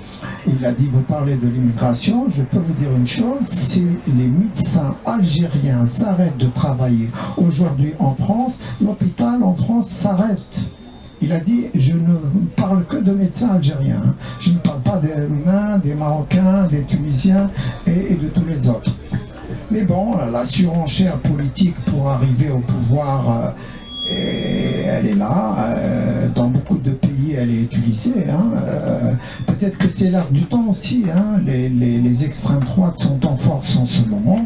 Il a dit, vous parlez de l'immigration, je peux vous dire une chose, si les médecins algériens s'arrêtent de travailler aujourd'hui en France, l'hôpital en France s'arrête. Il a dit, je ne parle que de médecins algériens, je ne parle pas des Roumains, des Marocains, des Tunisiens et de tous les autres. Mais bon, la surenchère politique pour arriver au pouvoir, et elle est là, dans beaucoup de pays elle est utilisée. Hein. Peut-être que c'est l'art du temps aussi, hein. Les extrêmes droites sont en force en ce moment.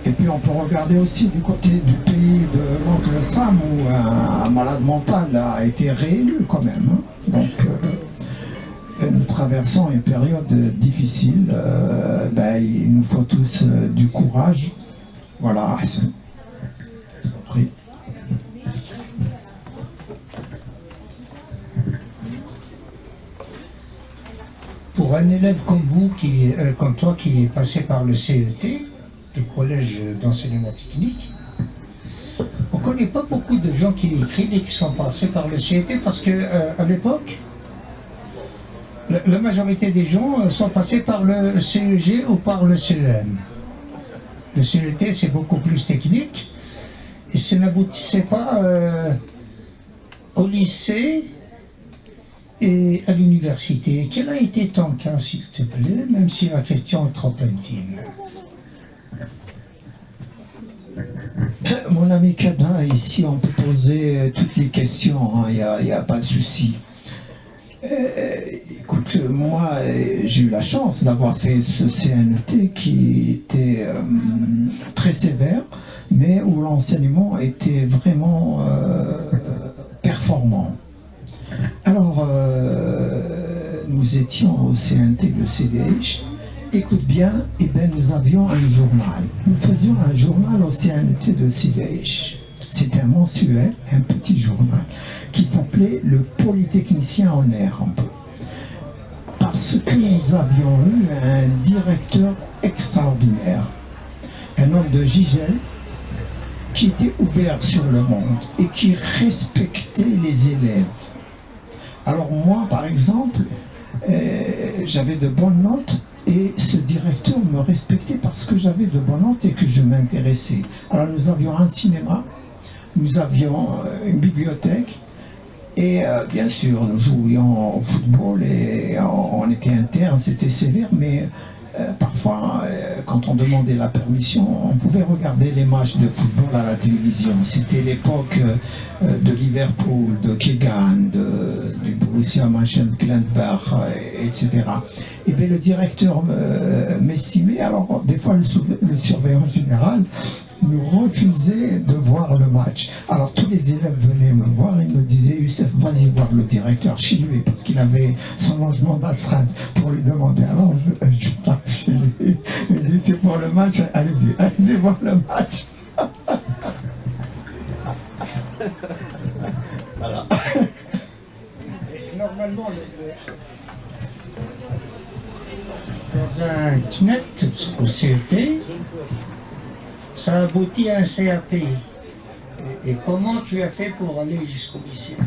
Et puis on peut regarder aussi du côté du pays de l'oncle Sam où un malade mental a été réélu quand même. Hein. Donc nous traversons une période difficile, il nous faut tous du courage. Voilà, je vous en prie. pour un élève comme vous, comme toi, qui est passé par le CET, le collège d'enseignement technique, on ne connaît pas beaucoup de gens qui écrivent et qui sont passés par le CET parce qu'à l'époque, la majorité des gens sont passés par le CEG ou par le CEM. Le CET, c'est beaucoup plus technique et ça n'aboutissait pas au lycée et à l'université. Quel a été ton cas, s'il te plaît, même si la question est trop intime? Mon ami Kadin, ici on peut poser toutes les questions, il n'y a pas de souci. Écoute, moi j'ai eu la chance d'avoir fait ce CNET qui était très sévère, mais où l'enseignement était vraiment performant. Alors, nous étions au CNT, le CDH. Écoute bien, eh bien, nous avions un journal. Nous faisions un journal au CNT de CDH. C'était un mensuel, un petit journal, qui s'appelait le Polytechnicien en air, un peu. Parce que nous avions eu un directeur extraordinaire, un homme de Gigel, qui était ouvert sur le monde et qui respectait les élèves. Alors moi, par exemple, j'avais de bonnes notes et ce directeur me respectait parce que j'avais de bonnes notes et que je m'intéressais. Alors nous avions un cinéma, nous avions une bibliothèque et bien sûr nous jouions au football et on était internes, c'était sévère, mais parfois, quand on demandait la permission, on pouvait regarder les matchs de football à la télévision. C'était l'époque de Liverpool, de Kegan, du Borussia Mönchengladbach, etc. Et bien le directeur m'estimait, alors des fois le surveillant général nous refusait de voir le match. Alors tous les élèves venaient me voir et me disaient « Youssef, vas-y voir le directeur chez lui » parce qu'il avait son logement d'astreinte pour lui demander. Alors je pars chez lui, il me dit « C'est pour le match, allez-y voir le match ». Voilà. Normalement, dans un CNET au CET, ça aboutit à un CAP. Et comment tu as fait pour aller jusqu'au lycée?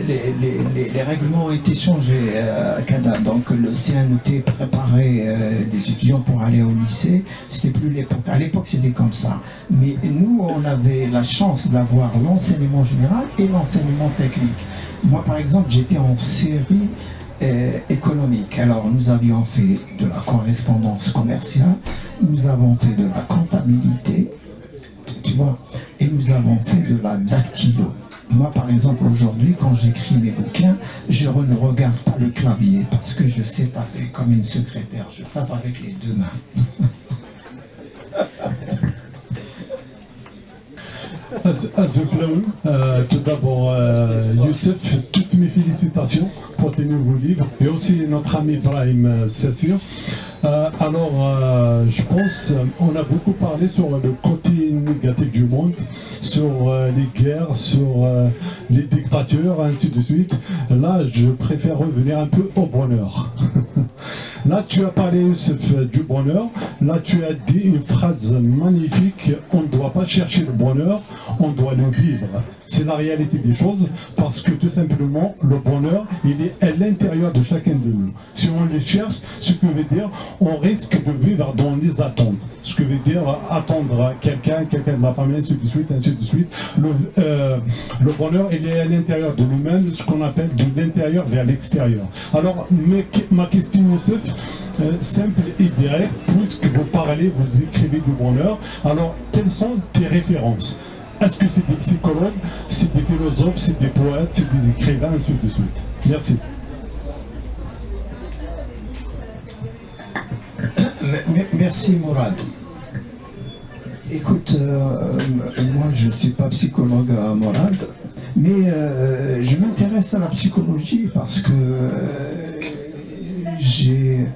Les règlements ont été changés à Cada. Donc le CNET préparait des étudiants pour aller au lycée. C'était plus l'époque. À l'époque c'était comme ça. Mais nous on avait la chance d'avoir l'enseignement général et l'enseignement technique. Moi par exemple j'étais en série économique. Alors nous avions fait de la correspondance commerciale, nous avons fait de la comptabilité, tu vois, et nous avons fait de la dactylo. Moi par exemple aujourd'hui quand j'écris mes bouquins, je ne regarde pas le clavier parce que je sais taper comme une secrétaire, je tape avec les deux mains. Azeflaoui, tout d'abord Youssef, toutes mes félicitations pour tes nouveaux livres et aussi notre ami Brahim Sassir. Je pense on a beaucoup parlé sur le côté négatif du monde, sur les guerres, sur les dictatures, ainsi de suite. Là, je préfère revenir un peu au bonheur. Là, tu as parlé, Youssef, du bonheur. Là, tu as dit une phrase magnifique. On ne doit pas chercher le bonheur, on doit le vivre. C'est la réalité des choses, parce que tout simplement, le bonheur, il est à l'intérieur de chacun de nous. Si on le cherche, ce que veut dire, on risque de vivre dans les attentes. Ce que veut dire attendre quelqu'un de la famille, ainsi de suite, ainsi de suite. Le bonheur, il est à l'intérieur de nous-mêmes, ce qu'on appelle de l'intérieur vers l'extérieur. Alors, ma question, Youssef, simple et direct, puisque vous parlez, vous écrivez du bonheur, alors quelles sont tes références? Est-ce que c'est des psychologues, c'est des philosophes, c'est des poètes, c'est des écrivains, ainsi de suite? Merci. Merci Mourad. Écoute, moi je ne suis pas psychologue Mourad, mais je m'intéresse à la psychologie parce que j'ai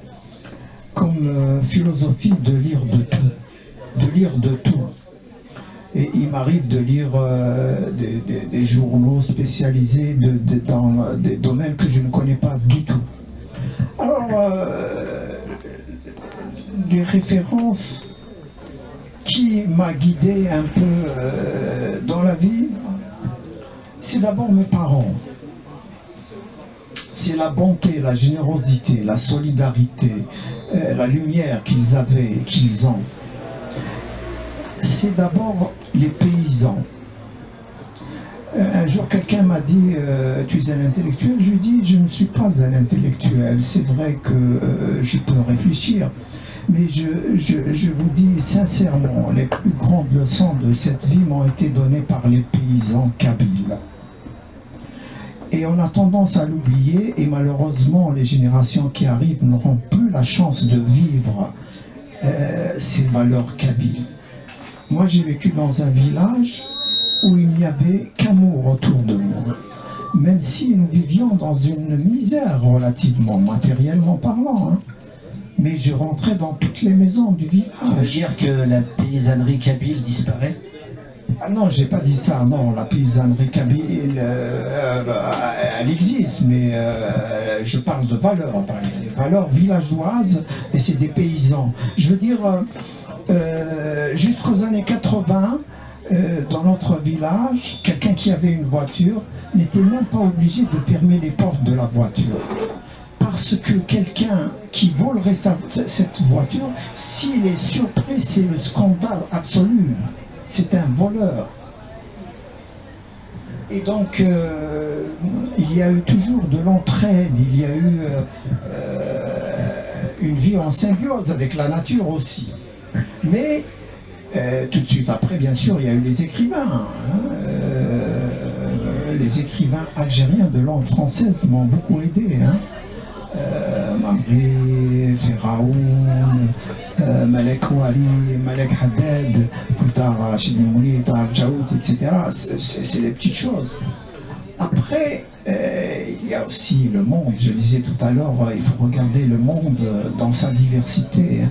comme philosophie de lire de tout. Et il m'arrive de lire des journaux spécialisés dans des domaines que je ne connais pas du tout. Alors, les références qui m'a guidé un peu dans la vie, c'est d'abord mes parents. C'est la bonté, la générosité, la solidarité, la lumière qu'ils avaient, qu'ils ont. C'est d'abord les paysans. Un jour, quelqu'un m'a dit « Tu es un intellectuel ?» Je lui ai dit « Je ne suis pas un intellectuel. C'est vrai que je peux réfléchir. Mais je vous dis sincèrement, les plus grandes leçons de cette vie m'ont été données par les paysans kabyles. Et on a tendance à l'oublier, et malheureusement, les générations qui arrivent n'auront plus la chance de vivre ces valeurs kabyles. Moi, j'ai vécu dans un village où il n'y avait qu'amour autour de moi. Même si nous vivions dans une misère relativement, matériellement parlant. Hein. Mais je rentrais dans toutes les maisons du village. Tu veux dire que la paysannerie kabyle disparaît? Ah non, j'ai pas dit ça, non, la paysannerie kabyle, elle existe, mais je parle de valeurs, des valeurs villageoises, et c'est des paysans. Je veux dire, jusqu'aux années 80, dans notre village, quelqu'un qui avait une voiture n'était même pas obligé de fermer les portes de la voiture. Parce que quelqu'un qui volerait cette voiture, s'il est surpris, c'est le scandale absolu. C'est un voleur. Et donc, il y a eu toujours de l'entraide, il y a eu une vie en symbiose avec la nature aussi. Mais, tout de suite après, bien sûr, il y a eu les écrivains. Hein, les écrivains algériens de langue française m'ont beaucoup aidé. Hein. Mamri, Firaoun, Malek Ouali, Malek Haddad, plus tard Rachid Mouni, Tahar Djaoud, etc. C'est des petites choses. Après, il y a aussi le monde. Je disais tout à l'heure, il faut regarder le monde dans sa diversité.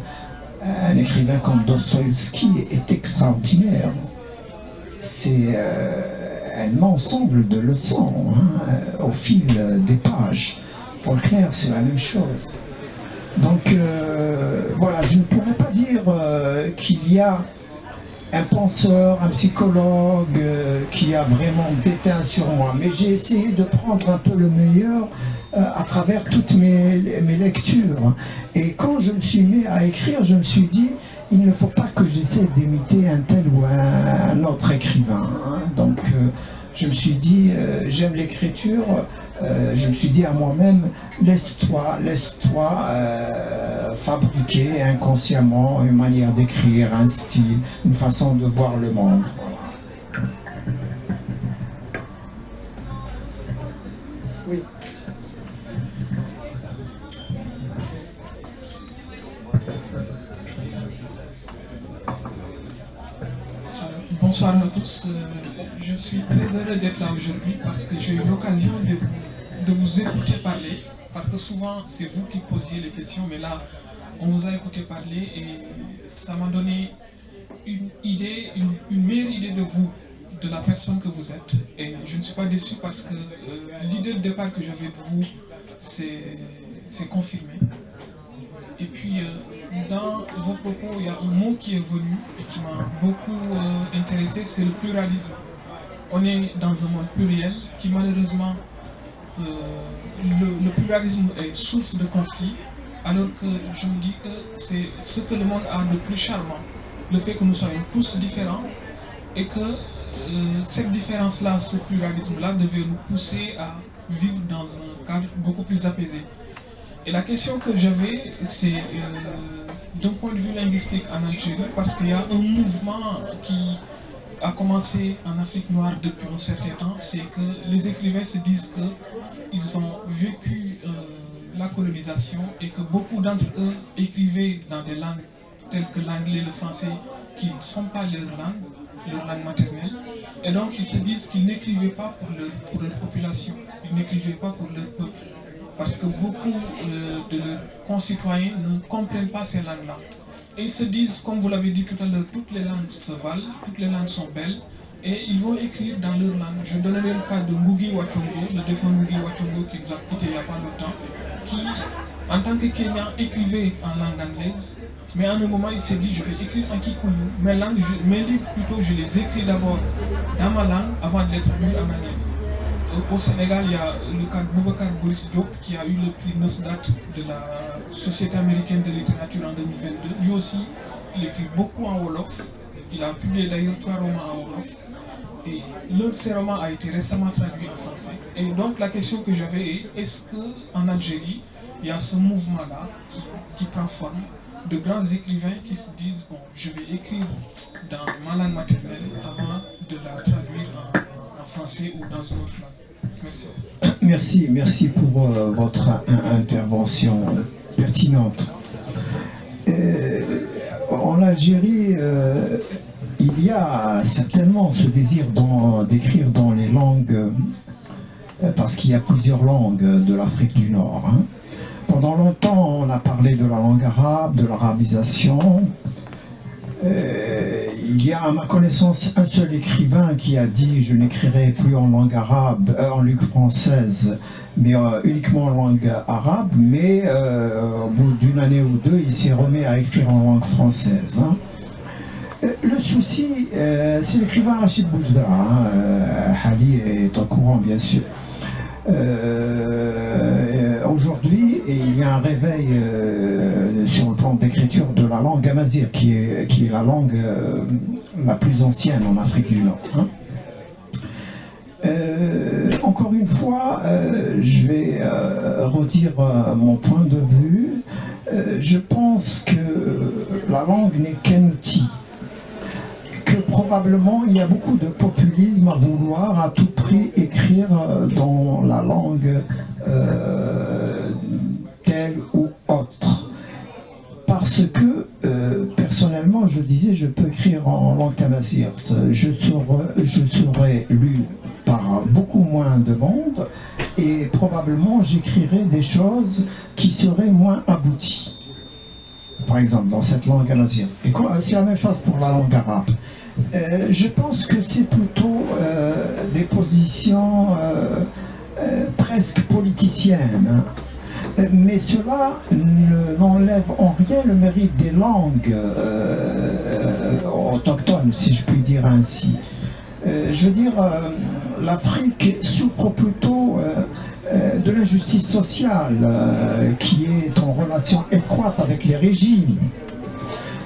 Un écrivain comme Dostoïevski est extraordinaire. C'est un ensemble de leçons hein, au fil des pages. Faulkner, c'est la même chose. Donc voilà, je ne pourrais pas dire qu'il y a un penseur, un psychologue qui a vraiment déteint sur moi, mais j'ai essayé de prendre un peu le meilleur à travers toutes mes lectures. Et quand je me suis mis à écrire, je me suis dit, il ne faut pas que j'essaie d'imiter un tel ou un autre écrivain. Hein. Donc je me suis dit, j'aime l'écriture, je me suis dit à moi-même, laisse-toi fabriquer inconsciemment une manière d'écrire, un style, une façon de voir le monde. Voilà. Oui. Bonsoir à tous. Je suis très heureux d'être là aujourd'hui parce que j'ai eu l'occasion de vous écouter parler. Parce que souvent, c'est vous qui posiez les questions, mais là, on vous a écouté parler et ça m'a donné une idée, une meilleure idée de vous, de la personne que vous êtes. Et je ne suis pas déçu parce que l'idée de départ que j'avais de vous, c'est confirmé. Et puis, dans vos propos, il y a un mot qui est venu et qui m'a beaucoup intéressé, c'est le pluralisme. On est dans un monde pluriel qui malheureusement, le pluralisme est source de conflits, alors que je me dis que c'est ce que le monde a de plus charmant. Le fait que nous soyons tous différents et que cette différence-là, ce pluralisme-là devait nous pousser à vivre dans un cadre beaucoup plus apaisé. Et la question que j'avais, c'est d'un point de vue linguistique en Algérie, parce qu'il y a un mouvement qui a commencé en Afrique noire depuis un certain temps, c'est que les écrivains se disent qu'ils ont vécu la colonisation et que beaucoup d'entre eux écrivaient dans des langues telles que l'anglais, le français, qui ne sont pas leur langue maternelle. Et donc ils se disent qu'ils n'écrivaient pas pour leur population, ils n'écrivaient pas pour leur peuple. Parce que beaucoup de leurs concitoyens ne comprennent pas ces langues-là. Et ils se disent, comme vous l'avez dit tout à l'heure, toutes les langues se valent, toutes les langues sont belles, et ils vont écrire dans leur langue. Je donnerai le cas de Ngugi wa Thiong'o, le défunt Ngugi wa Thiong'o qui nous a quittés il n'y a pas longtemps, qui, en tant que Kenyan, écrivait en langue anglaise, mais à un moment il s'est dit, je vais écrire en Kikuyu. Mes livres plutôt, je les écris d'abord dans ma langue avant de les traduire en anglais. Au Sénégal, il y a le cas de Boubacar Boris Diop qui a eu le prix Nesdat de la Société américaine de littérature en 2022. Lui aussi, il écrit beaucoup en Wolof. Il a publié d'ailleurs 3 romans en Wolof. Et l'un de ces romans a été récemment traduit en français. Et donc la question que j'avais est, est-ce qu'en Algérie, il y a ce mouvement-là qui prend forme de grands écrivains qui se disent, bon, je vais écrire dans ma langue maternelle avant de la traduire en français ou dans une autre langue. Merci. Merci pour votre intervention pertinente. En Algérie, il y a certainement ce désir d'écrire dans les langues, parce qu'il y a plusieurs langues de l'Afrique du Nord. Hein. Pendant longtemps, on a parlé de la langue arabe, de l'arabisation. Il y a à ma connaissance un seul écrivain qui a dit je n'écrirai plus en langue arabe, en langue française, mais uniquement en langue arabe, mais au bout d'une année ou deux, il s'est remis à écrire en langue française. Hein. Le souci, c'est l'écrivain Rachid Boujdra, hein. Hali est au courant bien sûr. Aujourd'hui, il y a un réveil sur le plan d'écriture de la langue amazigh, qui est la langue la plus ancienne en Afrique du Nord. Hein. Encore une fois, je vais redire mon point de vue. Je pense que la langue n'est qu'un outil. Que probablement il y a beaucoup de populisme à vouloir à tout prix écrire dans la langue telle ou autre. Parce que personnellement je disais je peux écrire en langue tamazight, je serais lu par beaucoup moins de monde et probablement j'écrirais des choses qui seraient moins abouties. Par exemple dans cette langue amazigh. Et c'est la même chose pour la langue arabe. Je pense que c'est plutôt des positions presque politiciennes, mais cela n'enlève en rien le mérite des langues autochtones, si je puis dire ainsi. Je veux dire, l'Afrique souffre plutôt de l'injustice sociale qui est en relation étroite avec les régimes.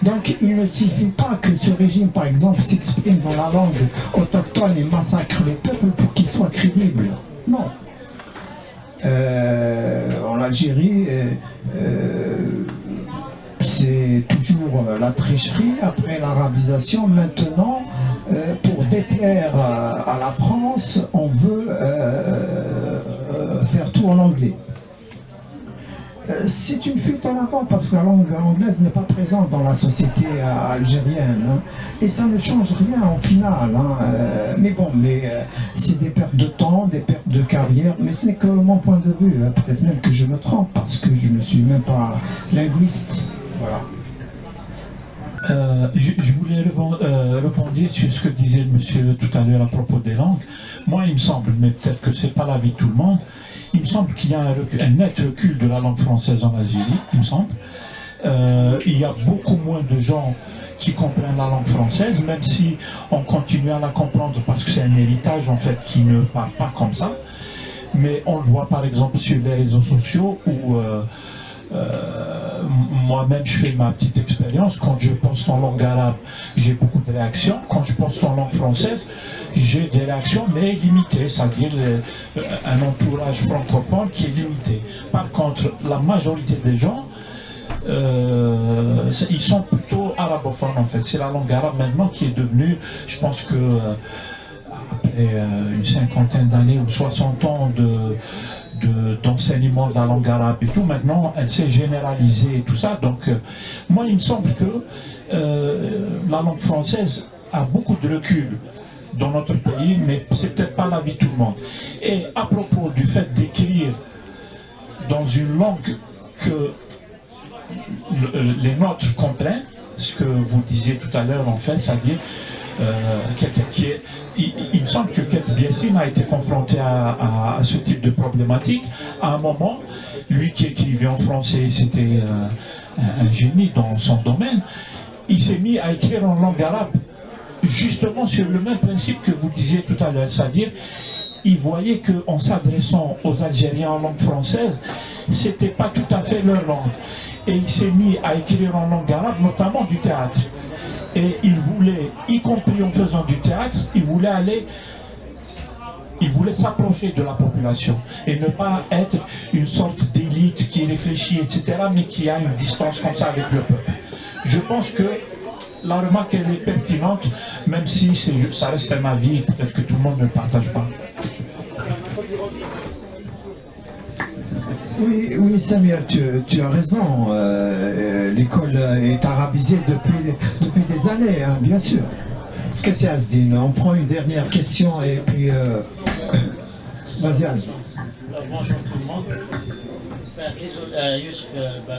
Donc il ne suffit pas que ce régime, par exemple, s'exprime dans la langue autochtone et massacre le peuple pour qu'il soit crédible. Non. En Algérie, c'est toujours la tricherie après l'arabisation. Maintenant, pour déplaire à la France, on veut faire tout en anglais. C'est une fuite en avant parce que la langue anglaise n'est pas présente dans la société algérienne, hein, et ça ne change rien en final. Hein, mais bon, c'est des pertes de temps, des pertes de carrière, mais ce n'est que mon point de vue. Hein, peut-être même que je me trompe parce que je ne suis même pas linguiste. Voilà. Je voulais répondre sur ce que disait le monsieur tout à l'heure à propos des langues. Moi, il me semble, mais peut-être que ce n'est pas l'avis de tout le monde, il me semble qu'il y a un net recul de la langue française en Algérie, il me semble. Il y a beaucoup moins de gens qui comprennent la langue française, même si on continue à la comprendre parce que c'est un héritage en fait qui ne parle pas comme ça. Mais on le voit par exemple sur les réseaux sociaux où moi-même je fais ma petite expérience. Quand je poste en langue arabe, j'ai beaucoup de réactions. Quand je poste en langue française, j'ai des réactions mais limitées, c'est-à-dire un entourage francophone qui est limité. Par contre, la majorité des gens, ils sont plutôt arabophones en fait. C'est la langue arabe maintenant qui est devenue, je pense que après une cinquantaine d'années ou 60 ans d'enseignement de la langue arabe et tout, maintenant elle s'est généralisée et tout ça. Donc moi il me semble que la langue française a beaucoup de recul dans notre pays, mais c'est peut-être pas l'avis de tout le monde. Et à propos du fait d'écrire dans une langue que les nôtres comprennent, ce que vous disiez tout à l'heure, en fait, c'est-à-dire il me semble que Kate Biassin a été confronté à ce type de problématique. À un moment, lui qui écrivait en français, c'était un génie dans son domaine, il s'est mis à écrire en langue arabe, justement sur le même principe que vous disiez tout à l'heure, c'est-à-dire il voyait qu'en s'adressant aux Algériens en langue française, c'était pas tout à fait leur langue. Et il s'est mis à écrire en langue arabe, notamment du théâtre. Et il voulait, y compris en faisant du théâtre, il voulait s'approcher de la population et ne pas être une sorte d'élite qui réfléchit, etc., mais qui a une distance comme ça avec le peuple. Je pense que la remarque, elle est pertinente, même si ça reste un avis et peut-être que tout le monde ne le partage pas. Oui, Samir, tu as raison. L'école est arabisée depuis des années, hein, bien sûr. Qu'est-ce que c'est, Asdine? On prend une dernière question et puis... Vas-y, Asdine. Bonjour tout le monde. Youssef,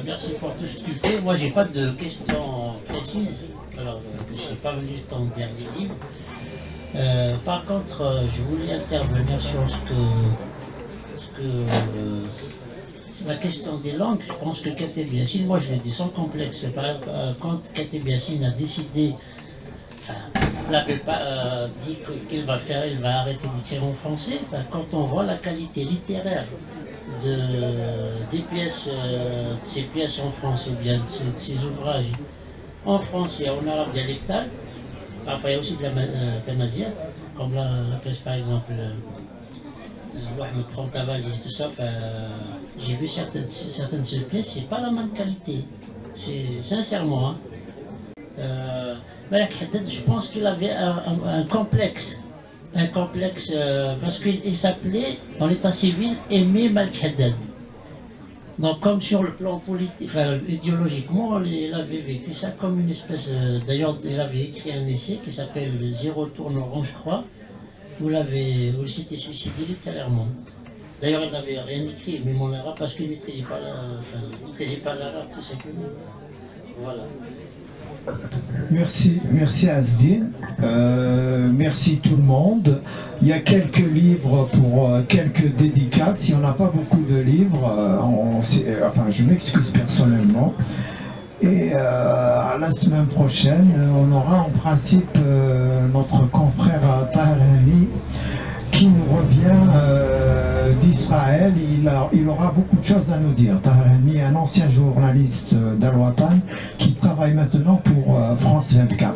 merci pour tout ce que tu fais. Moi, j'ai pas de questions précises. Alors, je n'ai pas lu ton dernier livre. Par contre, je voulais intervenir sur la question des langues. Je pense que Kate Biassin, moi je l'ai dit sans complexe, quand Kate Biassin a décidé, elle n'avait pas dit qu'il va arrêter d'écrire en français, quand on voit la qualité littéraire de ses pièces en français, ou bien de ses ouvrages en français, en arabe dialectal, enfin il y a aussi de la tamazight, comme la pièce par exemple Ahmed prend ta valise, tout ça, j'ai vu certaines de ces pièces, c'est pas la même qualité, c'est sincèrement. Hein. Malek Haddad, je pense qu'il avait un complexe, parce qu'il s'appelait, dans l'état civil, Aimé Malek Haddad. Donc comme sur le plan politique, idéologiquement, il avait vécu ça comme une espèce... D'ailleurs, il avait écrit un essai qui s'appelle « Zéro tourne orange, je crois », où il s'était suicidé littérairement. D'ailleurs, il n'avait rien écrit, même en arabe, parce qu'il ne maîtrisait pas l'arabe, tout simplement. Voilà. Merci Asdine, merci tout le monde. Il y a quelques livres pour quelques dédicaces. Il n'y en a pas beaucoup de livres, je m'excuse personnellement. Et à la semaine prochaine, on aura en principe notre confrère Taharani qui nous revient d'Israël. Il aura beaucoup de choses à nous dire. Taharani, un ancien journaliste d'Al Watan qui travaille maintenant pour France 24.